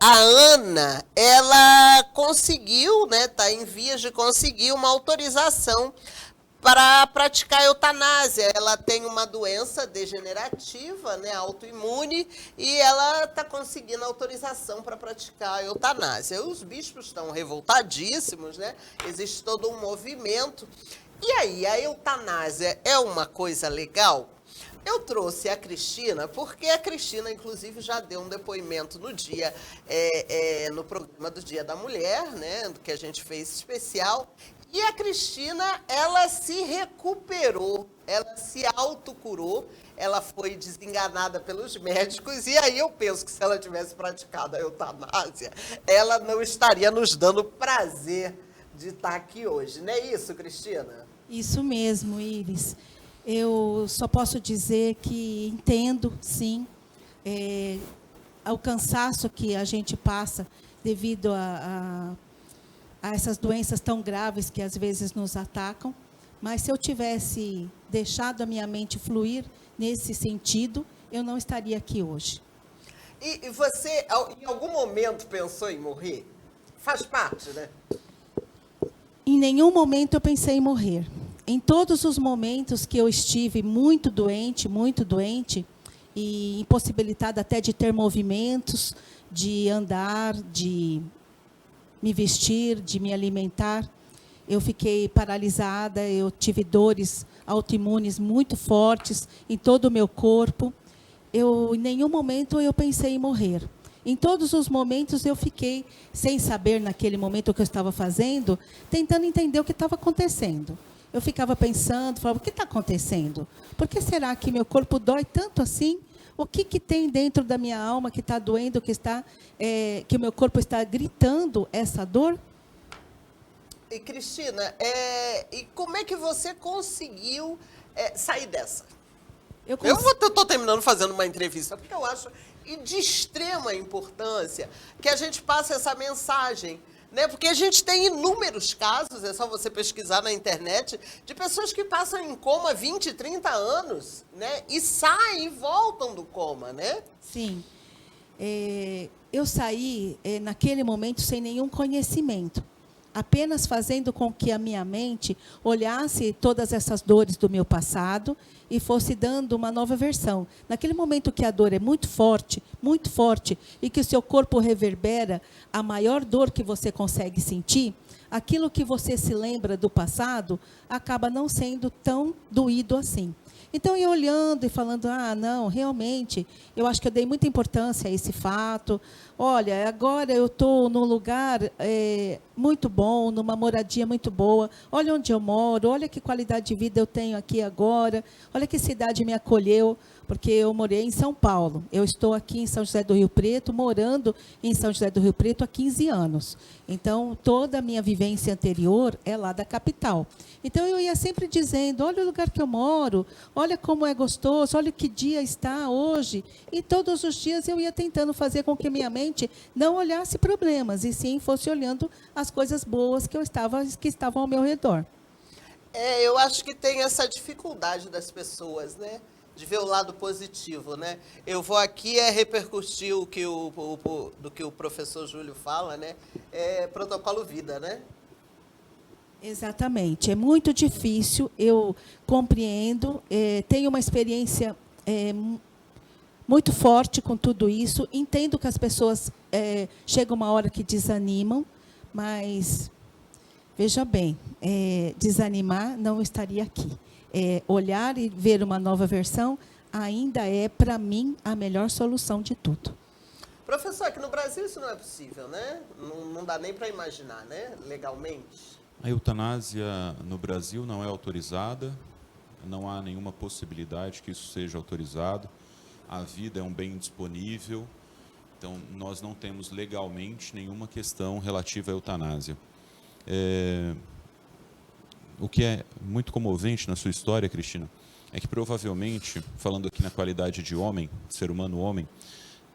A Ana, ela conseguiu, né, está em vias de conseguir uma autorização para praticar a eutanásia. Ela tem uma doença degenerativa, né, autoimune, e ela está conseguindo autorização para praticar a eutanásia. Os bispos estão revoltadíssimos, né? Existe todo um movimento. E aí, a eutanásia é uma coisa legal? Eu trouxe a Cristina, porque a Cristina, inclusive, já deu um depoimento no dia, no programa do Dia da Mulher, né, que a gente fez especial. E a Cristina, ela se recuperou, ela se autocurou, ela foi desenganada pelos médicos, e aí eu penso que se ela tivesse praticado a eutanásia, ela não estaria nos dando prazer de estar aqui hoje. Não é isso, Cristina? Isso mesmo, Iris. Eu só posso dizer que entendo, sim, ao cansaço que a gente passa devido a essas doenças tão graves que às vezes nos atacam, mas se eu tivesse deixado a minha mente fluir nesse sentido, eu não estaria aqui hoje. E você, em algum momento, pensou em morrer? Faz parte, né? Em nenhum momento eu pensei em morrer. Em todos os momentos que eu estive muito doente, e impossibilitada até de ter movimentos, de andar, de me vestir, de me alimentar, eu fiquei paralisada, eu tive dores autoimunes muito fortes em todo o meu corpo. Em nenhum momento eu pensei em morrer. Em todos os momentos eu fiquei, sem saber naquele momento o que eu estava fazendo, tentando entender o que estava acontecendo. Eu ficava pensando, falava, o que está acontecendo? Por que será que meu corpo dói tanto assim? O que tem dentro da minha alma que está doendo, que o meu corpo está gritando essa dor? E, Cristina, e como é que você conseguiu sair dessa? Eu estou terminando fazendo uma entrevista, porque eu acho de extrema importância que a gente passe essa mensagem, né? Porque a gente tem inúmeros casos, é só você pesquisar na internet, de pessoas que passam em coma 20, 30 anos, né? E saem e voltam do coma, né? Sim. Eu saí naquele momento sem nenhum conhecimento, apenas fazendo com que a minha mente olhasse todas essas dores do meu passado e fosse dando uma nova versão. Naquele momento que a dor é muito forte, e que o seu corpo reverbera a maior dor que você consegue sentir, aquilo que você se lembra do passado acaba não sendo tão doído assim. Então, eu olhando e falando, não, realmente, eu acho que eu dei muita importância a esse fato. Olha, agora eu estou num lugar muito bom, numa moradia muito boa. Olha onde eu moro, olha que qualidade de vida eu tenho aqui agora. Olha que cidade me acolheu, porque eu morei em São Paulo. Eu estou aqui em São José do Rio Preto, morando em São José do Rio Preto há 15 anos. Então, toda a minha vivência anterior é lá da capital. Então, eu ia sempre dizendo, olha o lugar que eu moro, olha como é gostoso, olha que dia está hoje. E todos os dias eu ia tentando fazer com que minha mente não olhasse problemas, e sim fosse olhando as coisas boas que estavam ao meu redor. Eu acho que tem essa dificuldade das pessoas, né? De ver o lado positivo, né? Eu vou aqui repercutir do que o professor Júlio fala, né? Protocolo vida, né? Exatamente. É muito difícil, eu compreendo, tenho uma experiência muito forte com tudo isso, entendo que as pessoas chega uma hora que desanimam, mas, veja bem, desanimar não estaria aqui. Olhar e ver uma nova versão ainda é, para mim, a melhor solução de tudo. Professor, aqui no Brasil isso não é possível, né? Não dá nem para imaginar, né? Legalmente. A eutanásia no Brasil não é autorizada, não há nenhuma possibilidade que isso seja autorizado. A vida é um bem disponível, então nós não temos legalmente nenhuma questão relativa à eutanásia. O que é muito comovente na sua história, Cristina, é que provavelmente, falando aqui na qualidade de homem, ser humano homem,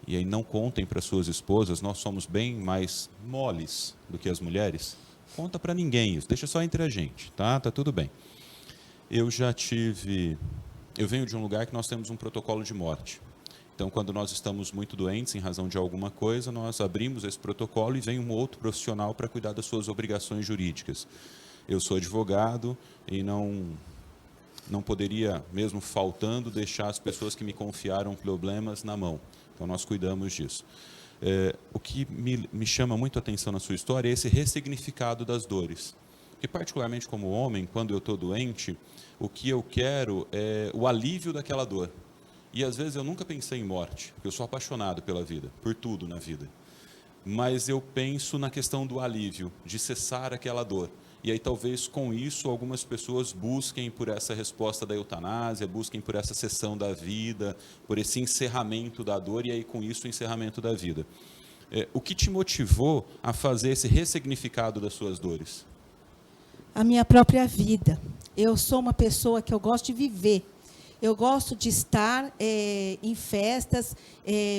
e aí não contem para suas esposas, nós somos bem mais moles do que as mulheres. Conta para ninguém isso, deixa só entre a gente, tá? Tá tudo bem. Eu venho de um lugar que nós temos um protocolo de morte. Então, quando nós estamos muito doentes em razão de alguma coisa, nós abrimos esse protocolo e vem um outro profissional para cuidar das suas obrigações jurídicas. Eu sou advogado e não poderia, mesmo faltando, deixar as pessoas que me confiaram problemas na mão. Então, nós cuidamos disso. O que me chama muito a atenção na sua história é esse ressignificado das dores. Porque, particularmente como homem, quando eu estou doente, o que eu quero é o alívio daquela dor. E, às vezes, eu nunca pensei em morte, porque eu sou apaixonado pela vida, por tudo na vida. Mas eu penso na questão do alívio, de cessar aquela dor. E aí, talvez, com isso, algumas pessoas busquem por essa resposta da eutanásia, busquem por essa cessão da vida, por esse encerramento da dor, e aí, com isso, o encerramento da vida. O que te motivou a fazer esse ressignificado das suas dores? A minha própria vida. Eu sou uma pessoa que eu gosto de viver. Eu gosto de estar em festas,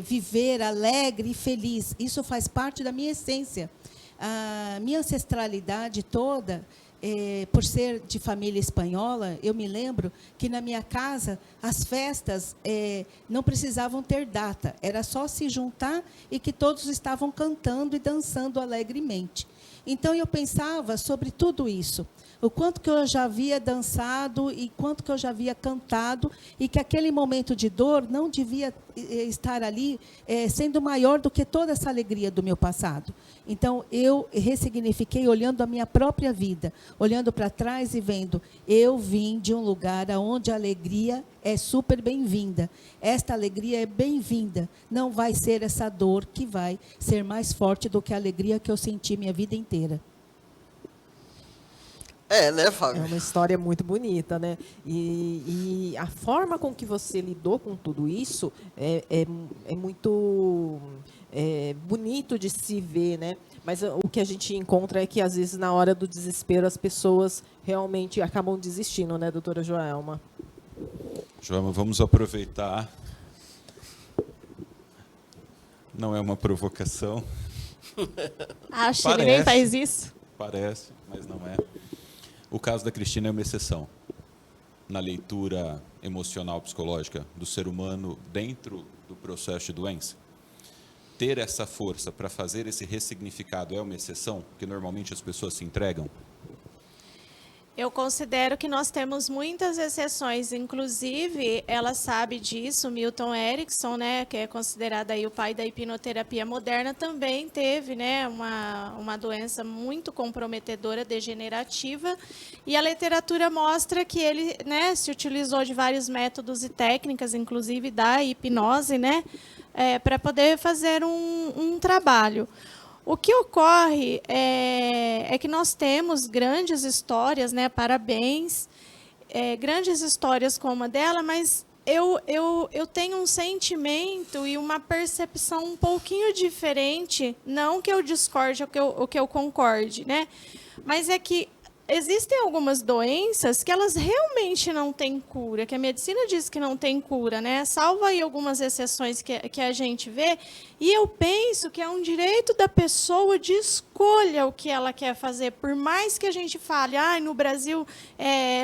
viver alegre e feliz. Isso faz parte da minha essência. A minha ancestralidade toda, por ser de família espanhola, eu me lembro que na minha casa as festas não precisavam ter data. Era só se juntar e que todos estavam cantando e dançando alegremente. Então, eu pensava sobre tudo isso. O quanto que eu já havia dançado e quanto que eu já havia cantado, e que aquele momento de dor não devia estar ali sendo maior do que toda essa alegria do meu passado. Então, eu ressignifiquei olhando a minha própria vida, olhando para trás e vendo, eu vim de um lugar onde a alegria é super bem-vinda. Esta alegria é bem-vinda. Não vai ser essa dor que vai ser mais forte do que a alegria que eu senti minha vida inteira. Né, Fábio? É uma história muito bonita, né? E a forma com que você lidou com tudo isso é muito bonito de se ver, né? Mas o que a gente encontra é que, às vezes, na hora do desespero, as pessoas realmente acabam desistindo, né, doutora Joelma? Joelma, vamos aproveitar. Não é uma provocação. Acho que ninguém faz isso. Parece, mas não é. O caso da Cristina é uma exceção na leitura emocional psicológica do ser humano dentro do processo de doença. Ter essa força para fazer esse ressignificado é uma exceção, porque normalmente as pessoas se entregam? Eu considero que nós temos muitas exceções, inclusive, ela sabe disso, Milton Erickson, né, que é considerado aí o pai da hipnoterapia moderna, também teve, né, uma doença muito comprometedora, degenerativa, e a literatura mostra que ele, né, se utilizou de vários métodos e técnicas, inclusive da hipnose, né, para poder fazer um trabalho. O que ocorre é que nós temos grandes histórias, né? Parabéns, grandes histórias como a dela, mas eu tenho um sentimento e uma percepção um pouquinho diferente, não que eu discorde ou que eu concorde, né? Mas é que existem algumas doenças que elas realmente não têm cura, que a medicina diz que não tem cura, né? Salvo aí algumas exceções que a gente vê, e eu penso que é um direito da pessoa de escolha o que ela quer fazer, por mais que a gente fale, no Brasil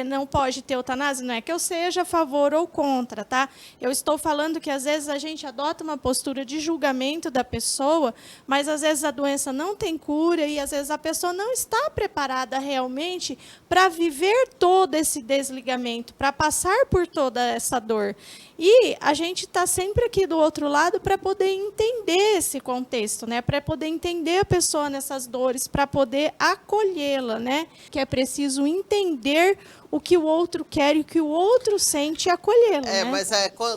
não pode ter eutanásia, não é que eu seja a favor ou contra, tá? Eu estou falando que às vezes a gente adota uma postura de julgamento da pessoa, mas às vezes a doença não tem cura e às vezes a pessoa não está preparada realmente para viver todo esse desligamento, para passar por toda essa dor. E a gente está sempre aqui do outro lado para poder entender esse contexto, né? Para poder entender a pessoa nessas dores, para poder acolhê-la, né? Que é preciso entender o que o outro quer e o que o outro sente e acolhê-lo, né? Mas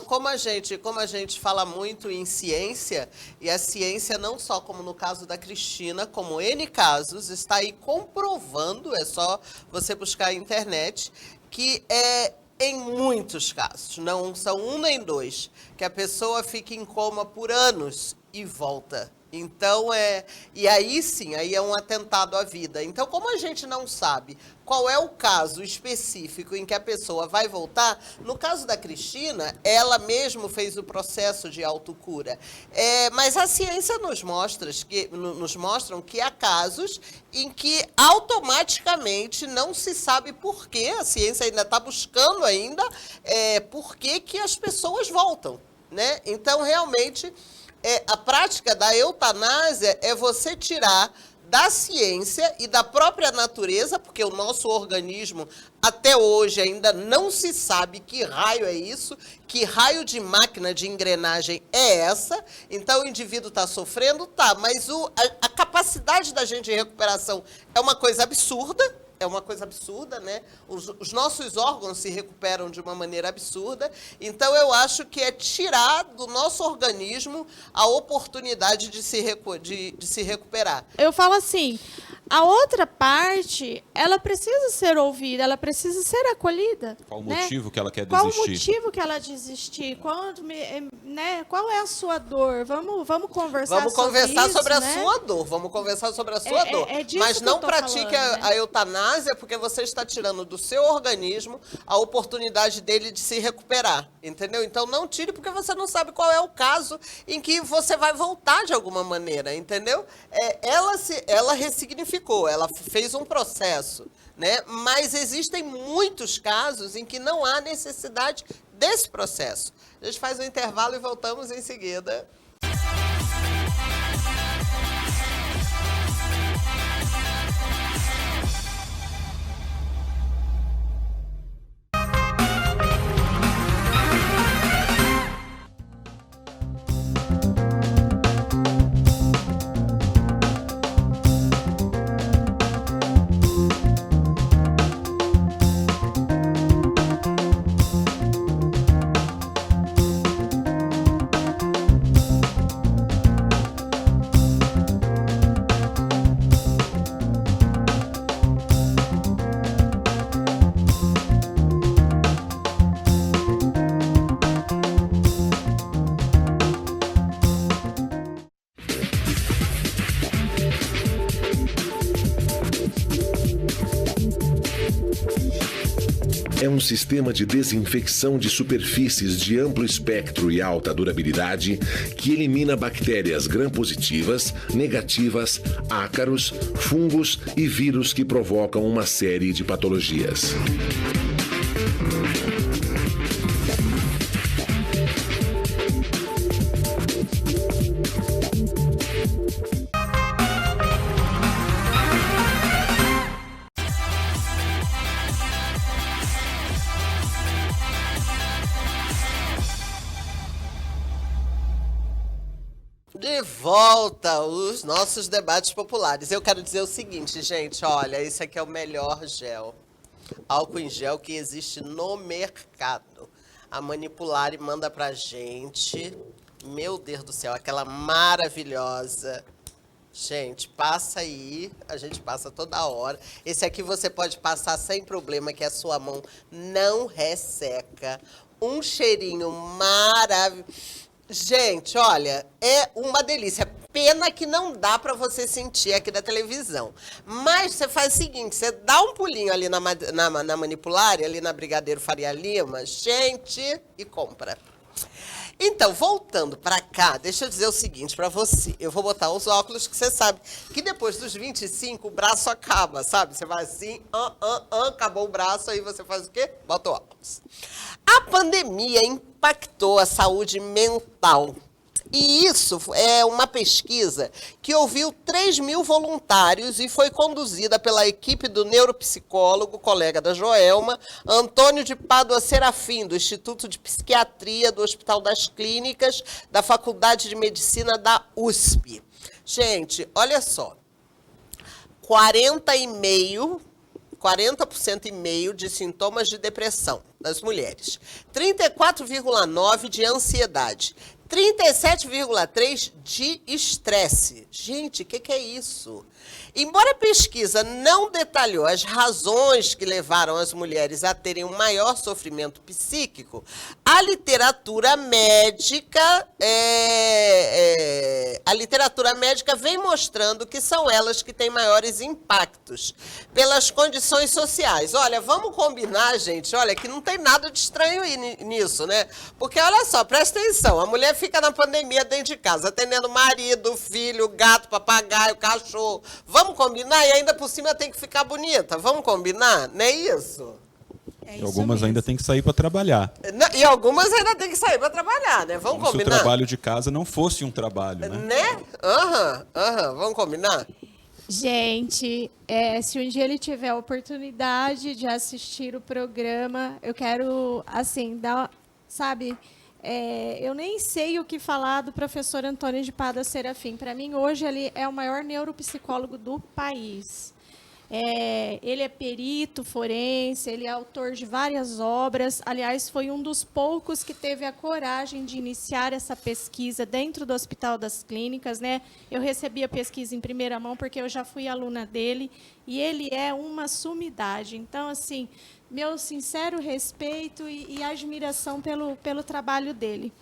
como a gente fala muito em ciência, e a ciência não só como no caso da Cristina, como N casos, está aí comprovando, é só você buscar a internet, que em muitos casos, não são um nem dois, que a pessoa fica em coma por anos e volta. Então, e aí sim, aí é um atentado à vida. Então, como a gente não sabe qual é o caso específico em que a pessoa vai voltar, no caso da Cristina, ela mesmo fez o processo de autocura. Mas a ciência nos mostram que há casos em que automaticamente não se sabe por quê, a ciência ainda está buscando ainda por que as pessoas voltam, né? Então, realmente, a prática da eutanásia é você tirar da ciência e da própria natureza, porque o nosso organismo, até hoje, ainda não se sabe que raio é isso, que raio de máquina de engrenagem é essa. Então, o indivíduo está sofrendo, mas a capacidade da gente de recuperação é uma coisa absurda. É uma coisa absurda, né? Os nossos órgãos se recuperam de uma maneira absurda. Então, eu acho que é tirar do nosso organismo a oportunidade de se recuperar. Eu falo assim, a outra parte, ela precisa ser ouvida, ela precisa ser acolhida. Qual o né? motivo que ela quer desistir? Qual o motivo que ela desistir? Qual é a sua dor? Vamos conversar sobre isso, sobre a né? sua dor. Vamos conversar sobre a sua dor. Mas não pratique a eutanásia, porque você está tirando do seu organismo a oportunidade dele de se recuperar, entendeu? Então, não tire, porque você não sabe qual é o caso em que você vai voltar de alguma maneira, entendeu? Ela ressignificou, ela fez um processo, né? Mas existem muitos casos em que não há necessidade desse processo. A gente faz um intervalo e voltamos em seguida. É um sistema de desinfecção de superfícies de amplo espectro e alta durabilidade que elimina bactérias gram-positivas, negativas, ácaros, fungos e vírus que provocam uma série de patologias. De volta os nossos debates populares. Eu quero dizer o seguinte, gente, olha, esse aqui é o melhor gel. Álcool em gel que existe no mercado. A Manipular manda pra gente. Meu Deus do céu, aquela maravilhosa. Gente, passa aí, a gente passa toda hora. Esse aqui você pode passar sem problema, que a sua mão não resseca. Um cheirinho maravilhoso. Gente, olha, é uma delícia. Pena que não dá para você sentir aqui da televisão. Mas você faz o seguinte, você dá um pulinho ali na Manipular, ali na Brigadeiro Faria Lima, gente, e compra. Então, voltando para cá, deixa eu dizer o seguinte para você. Eu vou botar os óculos, que você sabe que depois dos 25 o braço acaba, sabe? Você vai assim, acabou o braço, aí você faz o quê? Bota o óculos. A pandemia impactou a saúde mental. E isso é uma pesquisa que ouviu 3.000 voluntários e foi conduzida pela equipe do neuropsicólogo, colega da Joelma, Antônio de Pádua Serafim, do Instituto de Psiquiatria do Hospital das Clínicas, da Faculdade de Medicina da USP. Gente, olha só, 40% e meio de sintomas de depressão das mulheres, 34,9% de ansiedade, 37,3% de estresse. Gente, o que é isso? Embora a pesquisa não detalhou as razões que levaram as mulheres a terem um maior sofrimento psíquico, a literatura médica vem mostrando que são elas que têm maiores impactos pelas condições sociais. Olha, vamos combinar, gente, olha, que não tem nada de estranho nisso, né? Porque, olha só, presta atenção, a mulher fica na pandemia dentro de casa, atendendo marido, filho, gato, papagaio, cachorro. Vamos combinar? E ainda por cima tem que ficar bonita. Vamos combinar? Não é isso? E algumas ainda têm que sair para trabalhar. E algumas ainda têm que sair para trabalhar, né? Vamos combinar? Se o trabalho de casa não fosse um trabalho, né? Né? Vamos combinar? Gente, se um dia ele tiver a oportunidade de assistir o programa, eu quero, assim, dar, sabe... eu nem sei o que falar do professor Antônio de Pada Serafim. Para mim, hoje, ele é o maior neuropsicólogo do país. Ele é perito forense, ele é autor de várias obras. Aliás, foi um dos poucos que teve a coragem de iniciar essa pesquisa dentro do Hospital das Clínicas, né? Eu recebi a pesquisa em primeira mão, porque eu já fui aluna dele, e ele é uma sumidade. Então, assim, meu sincero respeito e admiração pelo trabalho dele.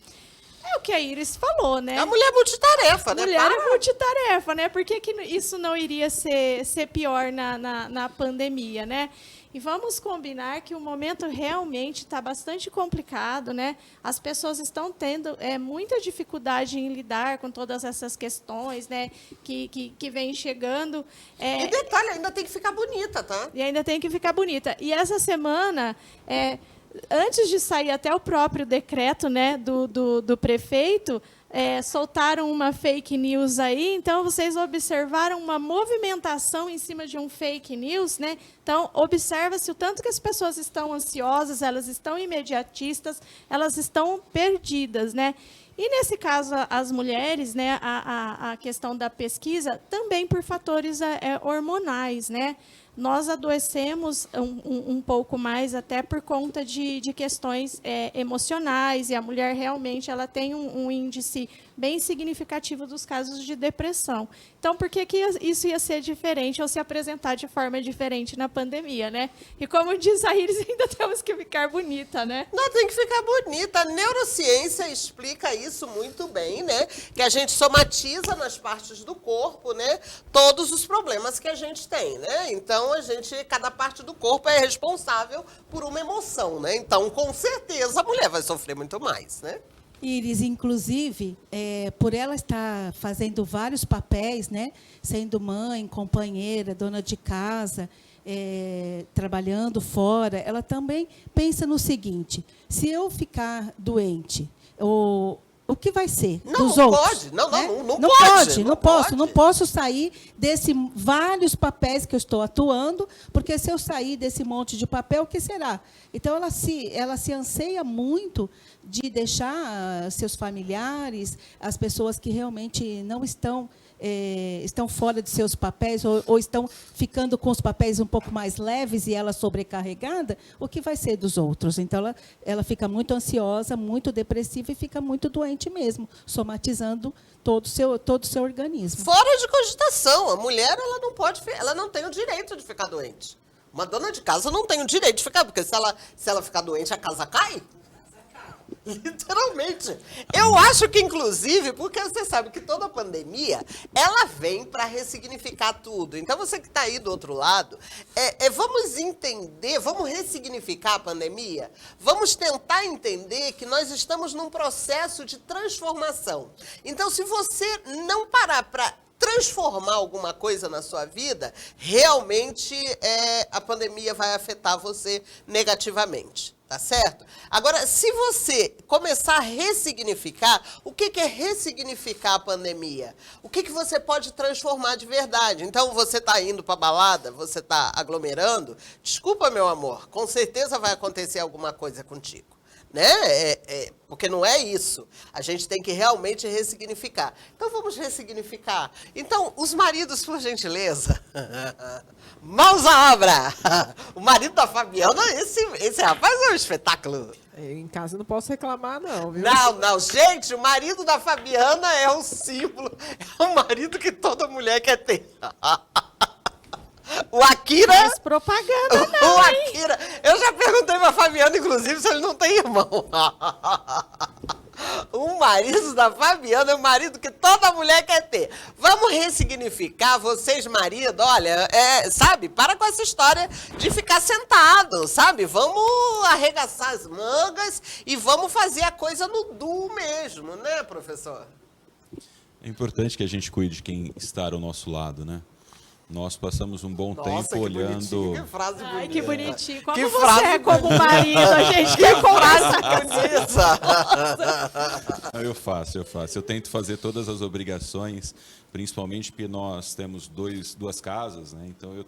É o que a Iris falou, né? A mulher é multitarefa, né? Mulher é multitarefa, né? Por que isso não iria ser pior na pandemia, né? E vamos combinar que o momento realmente está bastante complicado, né? As pessoas estão tendo muita dificuldade em lidar com todas essas questões, né? Que vem chegando. E detalhe, ainda tem que ficar bonita, tá? E ainda tem que ficar bonita. E essa semana... antes de sair até o próprio decreto, né, do prefeito, soltaram uma fake news aí, então vocês observaram uma movimentação em cima de um fake news, né? Então, observa-se o tanto que as pessoas estão ansiosas, elas estão imediatistas, elas estão perdidas, né? E, nesse caso, as mulheres, né, a questão da pesquisa, também por fatores hormonais, né? Nós adoecemos um pouco mais até por conta de questões emocionais, e a mulher realmente ela tem um índice bem significativo dos casos de depressão. Então, por que isso ia ser diferente ou se apresentar de forma diferente na pandemia, né? E como diz a Iris, ainda temos que ficar bonita, né? Não, tem que ficar bonita. A neurociência explica isso muito bem, né? Que a gente somatiza nas partes do corpo, né? Todos os problemas que a gente tem, né? Então, cada parte do corpo é responsável por uma emoção, né? Então, com certeza, a mulher vai sofrer muito mais, né? Iris, inclusive, por ela estar fazendo vários papéis, né? Sendo mãe, companheira, dona de casa, trabalhando fora, ela também pensa no seguinte: se eu ficar doente, o que vai ser dos outros? Não pode. Pode. Não posso sair desses vários papéis que eu estou atuando, porque se eu sair desse monte de papel, o que será? Então, ela se anseia muito de deixar seus familiares, as pessoas que realmente não estão fora de seus papéis ou estão ficando com os papéis um pouco mais leves e ela sobrecarregada, o que vai ser dos outros? Então, ela fica muito ansiosa, muito depressiva e fica muito doente mesmo, somatizando todo o seu organismo. Fora de cogitação, a mulher ela não tem o direito de ficar doente. Uma dona de casa não tem o direito de ficar, porque se ela ficar doente, a casa cai. Literalmente. Eu acho que, inclusive, porque você sabe que toda pandemia, ela vem para ressignificar tudo. Então, você que está aí do outro lado, vamos entender, vamos ressignificar a pandemia? Vamos tentar entender que nós estamos num processo de transformação. Então, se você não parar para transformar alguma coisa na sua vida, realmente a pandemia vai afetar você negativamente. Tá certo? Agora, se você começar a ressignificar, o que é ressignificar a pandemia? O que você pode transformar de verdade? Então, você está indo para a balada, você está aglomerando, desculpa, meu amor, com certeza vai acontecer alguma coisa contigo. né? Porque não é isso. A gente tem que realmente ressignificar. Então, vamos ressignificar. Então, os maridos, por gentileza, mãos à obra! O marido da Fabiana, esse rapaz é um espetáculo. Em casa eu não posso reclamar, não, viu? Não, gente, o marido da Fabiana é um símbolo, é um marido que toda mulher quer ter. O Akira... Faz propaganda, não, o Akira... Eu já perguntei pra Fabiana, inclusive, se ele não tem irmão. O marido da Fabiana é o marido que toda mulher quer ter. Vamos ressignificar, vocês, marido, olha, sabe, para com essa história de ficar sentado, sabe? Vamos arregaçar as mangas e vamos fazer a coisa no duo mesmo, né, professor? É importante que a gente cuide de quem está ao nosso lado, né? Nós passamos um bom tempo olhando... Que frase bonita. Ai, que bonitinho. Como que você é como marido, a gente quer conversar com Eu faço. Eu tento fazer todas as obrigações, principalmente porque nós temos duas casas, né? Então eu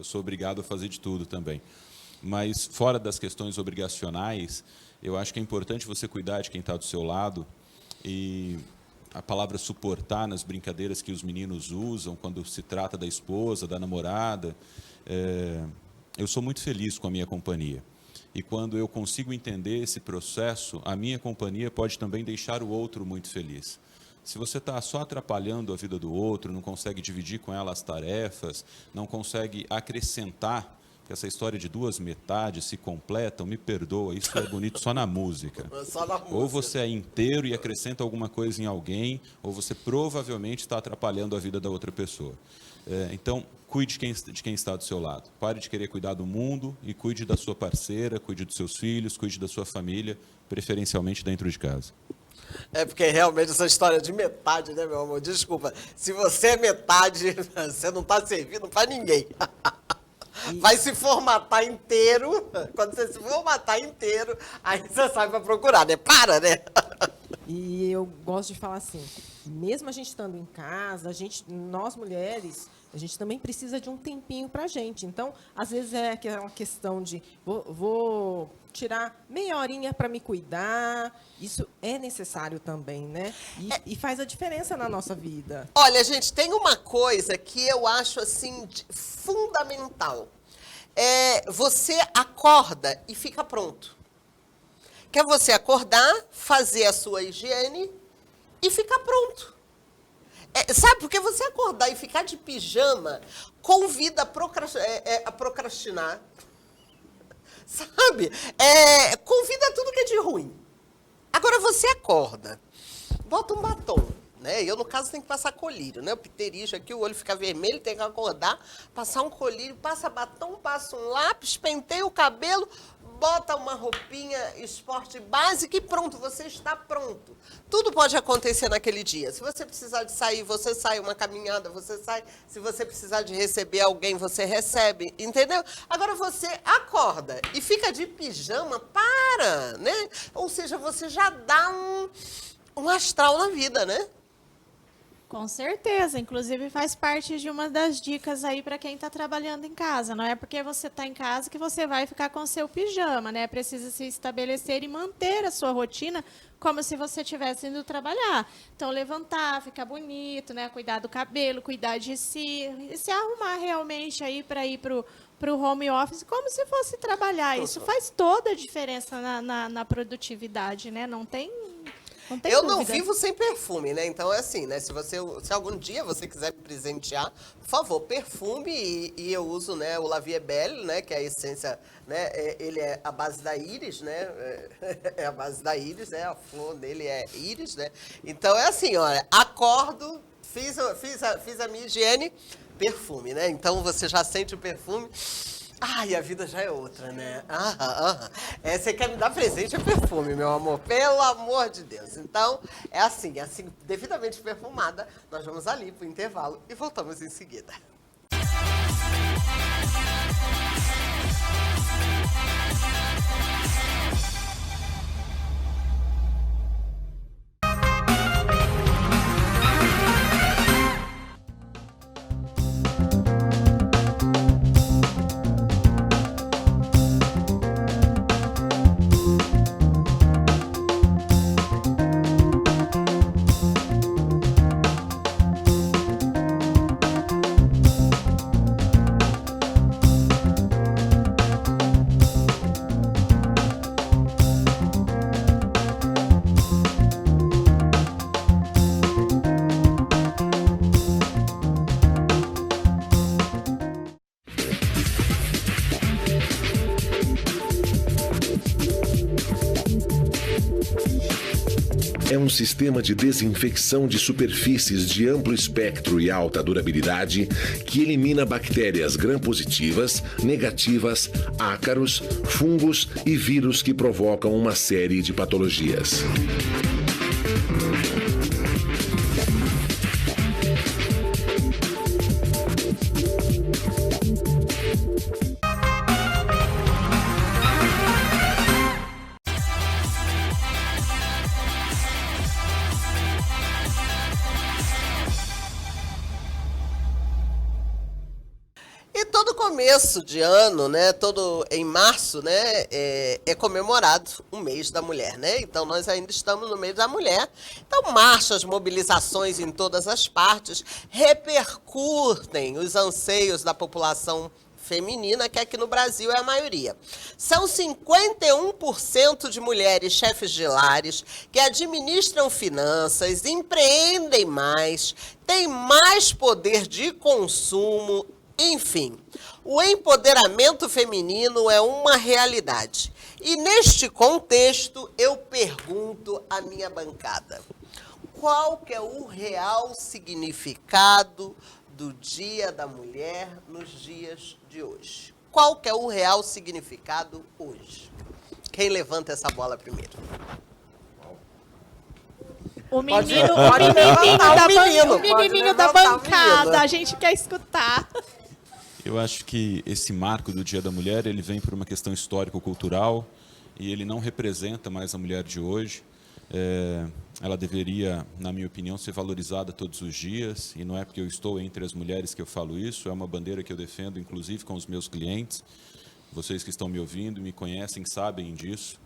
sou obrigado a fazer de tudo também. Mas fora das questões obrigacionais, eu acho que é importante você cuidar de quem está do seu lado e... A palavra suportar nas brincadeiras que os meninos usam quando se trata da esposa, da namorada. Eu sou muito feliz com a minha companhia. E quando eu consigo entender esse processo, a minha companhia pode também deixar o outro muito feliz. Se você está só atrapalhando a vida do outro, não consegue dividir com ela as tarefas, não consegue acrescentar, porque essa história de duas metades se completam, me perdoa, isso é bonito só na música. Só na música. Ou você é inteiro e acrescenta alguma coisa em alguém, ou você provavelmente está atrapalhando a vida da outra pessoa. Então, cuide de quem está do seu lado. Pare de querer cuidar do mundo e cuide da sua parceira, cuide dos seus filhos, cuide da sua família, preferencialmente dentro de casa. É porque realmente essa história de metade, né, meu amor? Desculpa. Se você é metade, você não está servindo para ninguém. Vai se formatar inteiro. Quando você se formatar inteiro, aí você sai para procurar, né? Para, né? E eu gosto de falar assim, mesmo a gente estando em casa, nós mulheres, a gente também precisa de um tempinho para a gente. Então, às vezes é aquela questão de vou tirar meia horinha para me cuidar. Isso é necessário também, né? E faz a diferença na nossa vida. Olha, gente, tem uma coisa que eu acho assim fundamental. Você acorda e fica pronto. Quer você acordar, fazer a sua higiene e ficar pronto. Sabe, porque você acordar e ficar de pijama convida a procrastinar. Sabe? Convida tudo que é de ruim. Agora você acorda, bota um batom, né? Eu, no caso, tenho que passar colírio, né? O pterígio aqui, o olho fica vermelho, tem que acordar, passar um colírio, passa batom, passa um lápis, penteia o cabelo, bota uma roupinha esporte básica e pronto, você está pronto. Tudo pode acontecer naquele dia. Se você precisar de sair, você sai, uma caminhada, você sai. Se você precisar de receber alguém, você recebe, entendeu? Agora você acorda e fica de pijama, para, né? Ou seja, você já dá um astral na vida, né? Com certeza, inclusive faz parte de uma das dicas aí para quem está trabalhando em casa. Não é porque você está em casa que você vai ficar com seu pijama, né? Precisa se estabelecer e manter a sua rotina como se você estivesse indo trabalhar. Então, levantar, ficar bonito, né? Cuidar do cabelo, cuidar de si, e se arrumar realmente aí para ir para o home office como se fosse trabalhar. Isso faz toda a diferença na produtividade, né? Não tem Eu não vivo sem perfume, né? Então é assim, né? Se algum dia você quiser me presentear, por favor, perfume e eu uso, né, o La Vie est Belle, né? Que é a essência, né? Ele é a base da íris, né? É a base da íris, né? A flor dele é íris, né? Então é assim, olha, acordo, fiz a minha higiene, perfume, né? Então você já sente o perfume. Ai, a vida já é outra, né? Você quer me dar presente é perfume, meu amor. Pelo amor de Deus. Então, é assim, devidamente perfumada. Nós vamos ali pro intervalo e voltamos em seguida. é um sistema de desinfecção de superfícies de amplo espectro e alta durabilidade que elimina bactérias gram-positivas, negativas, ácaros, fungos e vírus que provocam uma série de patologias. Começo de ano, né, todo em março, né, é comemorado o mês da mulher, né? Então nós ainda estamos no mês da mulher. Então marchas, mobilizações em todas as partes repercutem os anseios da população feminina, que aqui no Brasil é a maioria. São 51% de mulheres chefes de lares que administram finanças, empreendem mais, têm mais poder de consumo, enfim. O empoderamento feminino é uma realidade. E neste contexto, eu pergunto à minha bancada, qual que é o real significado do Dia da Mulher nos dias de hoje? Qual que é o real significado hoje? Quem levanta essa bola primeiro? O menininho da bancada, a gente quer escutar. Eu acho que esse marco do Dia da Mulher, ele vem por uma questão histórico-cultural e ele não representa mais a mulher de hoje. Ela deveria, na minha opinião, ser valorizada todos os dias, e não é porque eu estou entre as mulheres que eu falo isso, é uma bandeira que eu defendo, inclusive, com os meus clientes. Vocês que estão me ouvindo, me conhecem, sabem disso.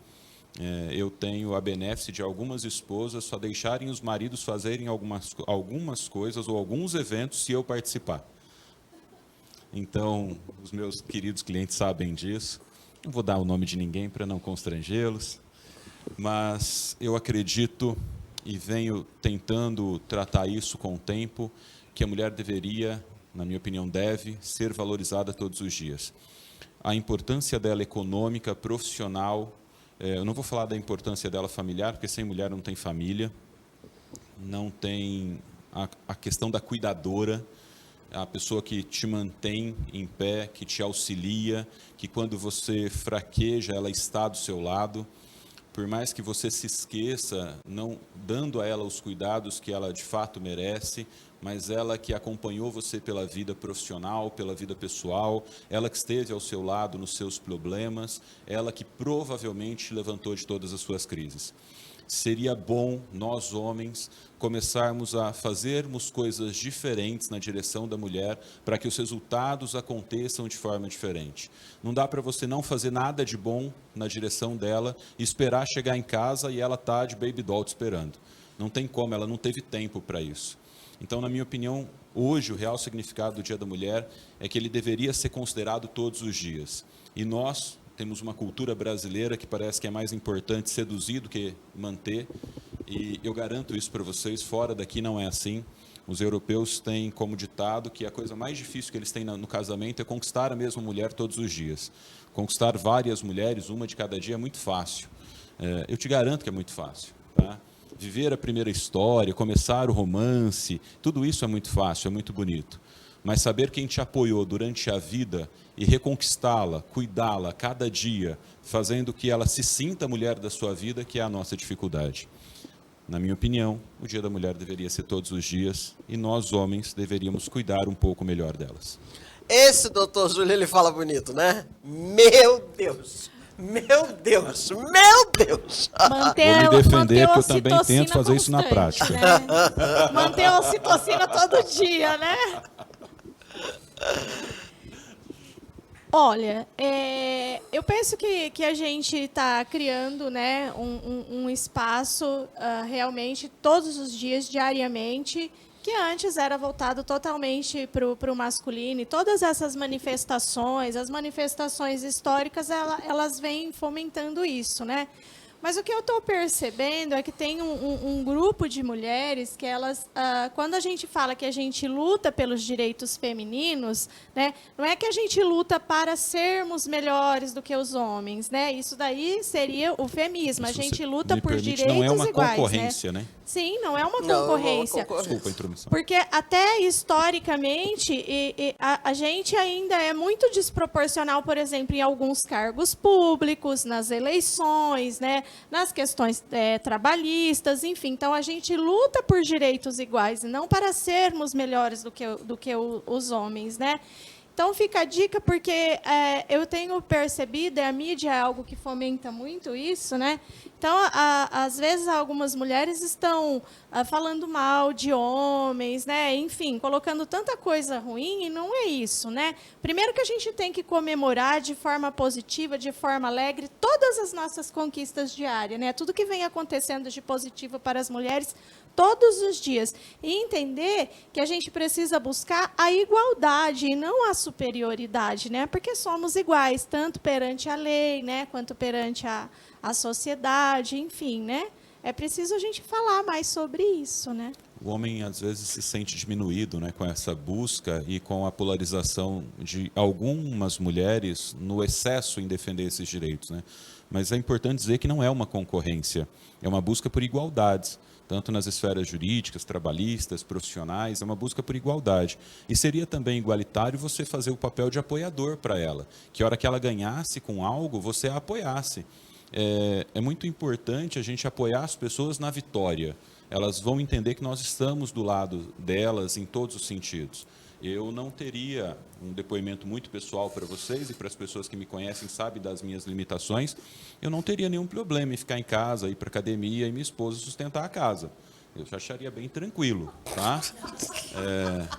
Eu tenho a benéfice de algumas esposas só deixarem os maridos fazerem algumas coisas ou alguns eventos se eu participar. Então, os meus queridos clientes sabem disso. Não vou dar o nome de ninguém para não constrangê-los, mas eu acredito e venho tentando tratar isso com o tempo, que a mulher deveria, na minha opinião, deve ser valorizada todos os dias. A importância dela econômica, profissional, eu não vou falar da importância dela familiar, porque sem mulher não tem família, não tem a questão da cuidadora, a pessoa que te mantém em pé, que te auxilia, que quando você fraqueja, ela está do seu lado. Por mais que você se esqueça, não dando a ela os cuidados que ela de fato merece, mas ela que acompanhou você pela vida profissional, pela vida pessoal, ela que esteve ao seu lado nos seus problemas, ela que provavelmente levantou de todas as suas crises. Seria bom, nós homens, começarmos a fazermos coisas diferentes na direção da mulher para que os resultados aconteçam de forma diferente. Não dá para você não fazer nada de bom na direção dela e esperar chegar em casa e ela está de baby doll te esperando. Não tem como, ela não teve tempo para isso. Então, na minha opinião, hoje o real significado do Dia da Mulher é que ele deveria ser considerado todos os dias. E nós temos uma cultura brasileira que parece que é mais importante seduzir do que manter, e eu garanto isso para vocês, fora daqui não é assim. Os europeus têm como ditado que a coisa mais difícil que eles têm no casamento é conquistar a mesma mulher todos os dias. Conquistar várias mulheres, uma de cada dia, é muito fácil. Eu te garanto que é muito fácil, tá? Viver a primeira história, começar o romance, tudo isso é muito fácil, é muito bonito. Mas saber quem te apoiou durante a vida e reconquistá-la, cuidá-la cada dia, fazendo que ela se sinta a mulher da sua vida, que é a nossa dificuldade. Na minha opinião, o Dia da Mulher deveria ser todos os dias e nós, homens, deveríamos cuidar um pouco melhor delas. Esse doutor Júlio, ele fala bonito, né? Meu Deus! Meu Deus! Meu Deus! Vou me defender, porque eu também tento fazer isso na prática. Né? Manter a ocitocina todo dia, né? Olha, eu penso que a gente está criando, né, um espaço realmente todos os dias, diariamente, que antes era voltado totalmente para o masculino. E todas essas manifestações, as manifestações históricas, elas vêm fomentando isso, né? Mas o que eu estou percebendo é que tem um grupo de mulheres que elas, quando a gente fala que a gente luta pelos direitos femininos, né, não é que a gente luta para sermos melhores do que os homens, né? Isso daí seria o feminismo. A gente luta por direitos iguais. Não é uma concorrência, né? Sim, não é uma concorrência. Desculpa a intromissão. Porque até historicamente a gente ainda é muito desproporcional, por exemplo, em alguns cargos públicos, nas eleições, né, nas questões trabalhistas, enfim. Então a gente luta por direitos iguais e não para sermos melhores do que os homens, né? Então, fica a dica, porque eu tenho percebido, a mídia é algo que fomenta muito isso, né? Então, às vezes, algumas mulheres estão falando mal de homens, né? Enfim, colocando tanta coisa ruim, e não é isso, né? Primeiro que a gente tem que comemorar de forma positiva, de forma alegre, todas as nossas conquistas diárias, né? Tudo que vem acontecendo de positivo para as mulheres todos os dias. E entender que a gente precisa buscar a igualdade e não a superioridade, né? Porque somos iguais, tanto perante a lei, né? Quanto perante a sociedade, enfim, né? É preciso a gente falar mais sobre isso, né? O homem, às vezes, se sente diminuído, né, com essa busca e com a polarização de algumas mulheres no excesso em defender esses direitos, né? Mas é importante dizer que não é uma concorrência, é uma busca por igualdades, tanto nas esferas jurídicas, trabalhistas, profissionais, é uma busca por igualdade. E seria também igualitário você fazer o papel de apoiador para ela, que a hora que ela ganhasse com algo, você a apoiasse. É muito importante a gente apoiar as pessoas na vitória. Elas vão entender que nós estamos do lado delas em todos os sentidos. Eu não teria um depoimento muito pessoal para vocês, e para as pessoas que me conhecem sabem das minhas limitações, eu não teria nenhum problema em ficar em casa, ir para a academia e minha esposa sustentar a casa. Eu acharia bem tranquilo, tá?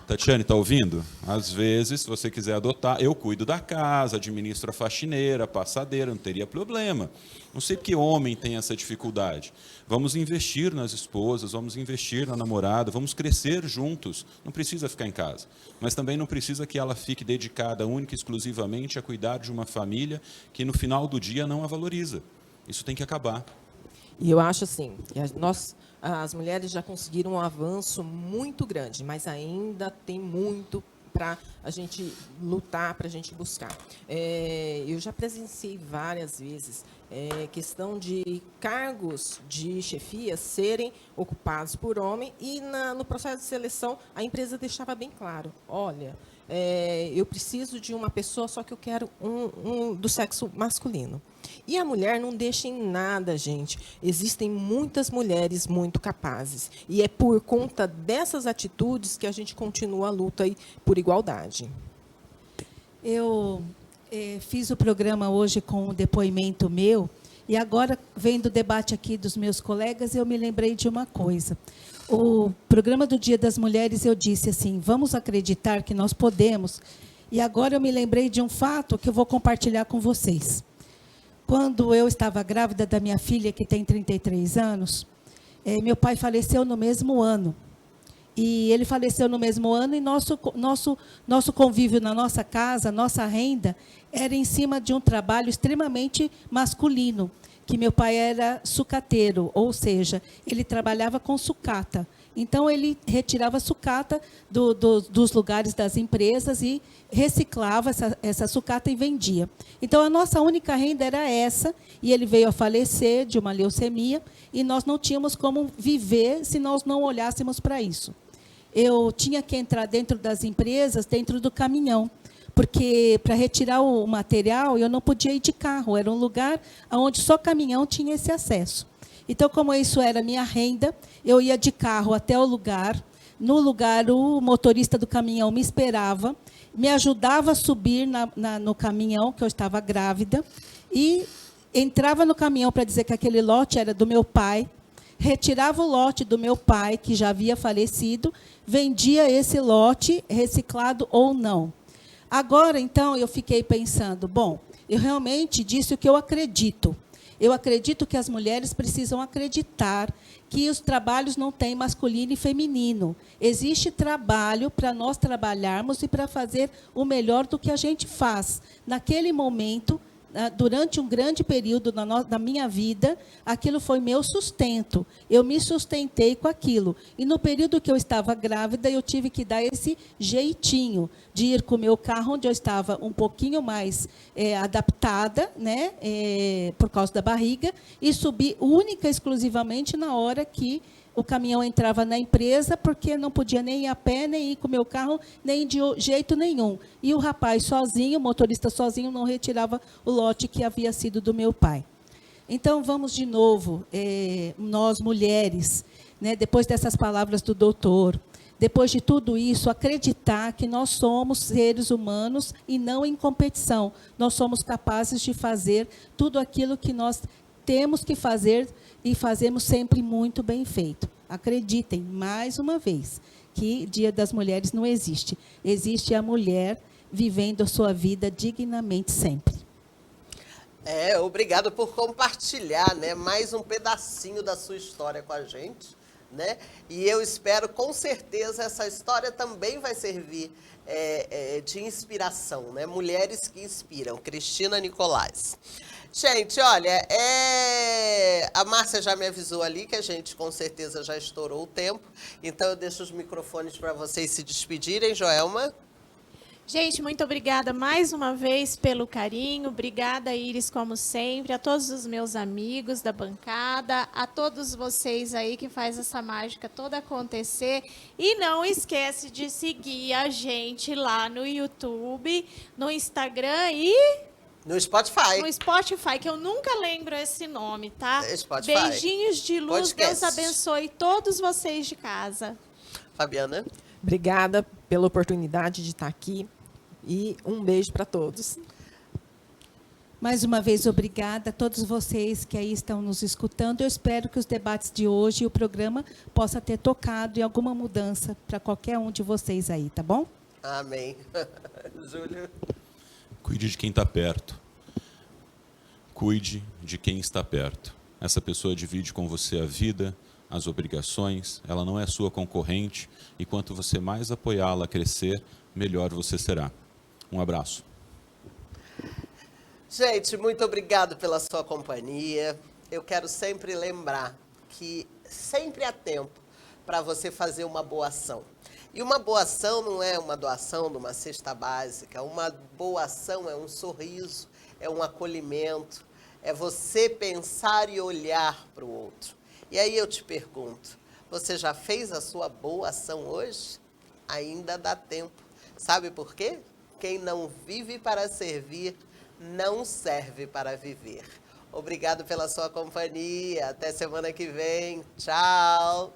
Tatiane, está ouvindo? Às vezes, se você quiser adotar, eu cuido da casa, administro a faxineira, a passadeira, não teria problema. Não sei porque homem tem essa dificuldade. Vamos investir nas esposas, vamos investir na namorada, vamos crescer juntos. Não precisa ficar em casa. Mas também não precisa que ela fique dedicada única e exclusivamente a cuidar de uma família que no final do dia não a valoriza. Isso tem que acabar. E eu acho assim, que as mulheres já conseguiram um avanço muito grande, mas ainda tem muito para a gente lutar, para a gente buscar. Eu já presenciei várias vezes questão de cargos de chefia serem ocupados por homem e no processo de seleção a empresa deixava bem claro, olha, eu preciso de uma pessoa, só que eu quero um do sexo masculino. E a mulher não deixa em nada, gente. Existem muitas mulheres muito capazes. E é por conta dessas atitudes que a gente continua a luta aí por igualdade. Eu fiz o programa hoje com um depoimento meu, e agora, vendo o debate aqui dos meus colegas, eu me lembrei de uma coisa. O programa do Dia das Mulheres, eu disse assim, vamos acreditar que nós podemos. E agora eu me lembrei de um fato que eu vou compartilhar com vocês. Quando eu estava grávida da minha filha, que tem 33 anos, meu pai faleceu no mesmo ano. E ele faleceu no mesmo ano e nosso convívio na nossa casa, nossa renda, era em cima de um trabalho extremamente masculino, que meu pai era sucateiro, ou seja, ele trabalhava com sucata. Então, ele retirava sucata dos lugares das empresas e reciclava essa sucata e vendia. Então, a nossa única renda era essa, e ele veio a falecer de uma leucemia, e nós não tínhamos como viver se nós não olhássemos para isso. Eu tinha que entrar dentro das empresas, dentro do caminhão, porque para retirar o material eu não podia ir de carro, era um lugar onde só caminhão tinha esse acesso. Então, como isso era minha renda, eu ia de carro até o lugar. No lugar, o motorista do caminhão me esperava, me ajudava a subir no caminhão, que eu estava grávida, e entrava no caminhão para dizer que aquele lote era do meu pai, retirava o lote do meu pai, que já havia falecido, vendia esse lote, reciclado ou não. Agora, então, eu fiquei pensando, bom, eu realmente disse o que eu acredito. Eu acredito que as mulheres precisam acreditar que os trabalhos não têm masculino e feminino. Existe trabalho para nós trabalharmos e para fazer o melhor do que a gente faz naquele momento durante um grande período da minha vida, aquilo foi meu sustento. Eu me sustentei com aquilo. E no período que eu estava grávida, eu tive que dar esse jeitinho de ir com o meu carro, onde eu estava um pouquinho mais adaptada, né, por causa da barriga, e subir única e exclusivamente na hora que o caminhão entrava na empresa, porque não podia nem ir a pé, nem ir com o meu carro, nem de jeito nenhum. E o rapaz sozinho, o motorista sozinho, não retirava o lote que havia sido do meu pai. Então, vamos de novo, nós mulheres, né, depois dessas palavras do doutor, depois de tudo isso, acreditar que nós somos seres humanos e não em competição. Nós somos capazes de fazer tudo aquilo que nós temos que fazer e fazemos sempre muito bem feito. Acreditem, mais uma vez, que Dia das Mulheres não existe. Existe a mulher vivendo a sua vida dignamente sempre. Obrigado por compartilhar, né, mais um pedacinho da sua história com a gente, né? E eu espero, com certeza, essa história também vai servir de inspiração, né? Mulheres que inspiram. Cristina Nicolás. Gente, olha, a Márcia já me avisou ali que a gente com certeza já estourou o tempo, então eu deixo os microfones para vocês se despedirem. Joelma? Gente, muito obrigada mais uma vez pelo carinho. Obrigada, Iris, como sempre, a todos os meus amigos da bancada, a todos vocês aí que faz essa mágica toda acontecer. E não esquece de seguir a gente lá no YouTube, no Instagram e... no Spotify. No Spotify, que eu nunca lembro esse nome, tá? Spotify. Beijinhos de luz, Podcast. Deus abençoe todos vocês de casa. Fabiana? Obrigada pela oportunidade de estar aqui e um beijo para todos. Mais uma vez, obrigada a todos vocês que aí estão nos escutando. Eu espero que os debates de hoje e o programa possa ter tocado em alguma mudança para qualquer um de vocês aí, tá bom? Amém. Júlio? Cuide de quem está perto. Cuide de quem está perto. Essa pessoa divide com você a vida, as obrigações, ela não é sua concorrente, e quanto você mais apoiá-la a crescer, melhor você será. Um abraço. Gente, muito obrigado pela sua companhia. Eu quero sempre lembrar que sempre há tempo para você fazer uma boa ação. E uma boa ação não é uma doação de uma cesta básica. Uma boa ação é um sorriso, é um acolhimento, é você pensar e olhar para o outro. E aí eu te pergunto, você já fez a sua boa ação hoje? Ainda dá tempo. Sabe por quê? Quem não vive para servir, não serve para viver. Obrigado pela sua companhia. Até semana que vem. Tchau.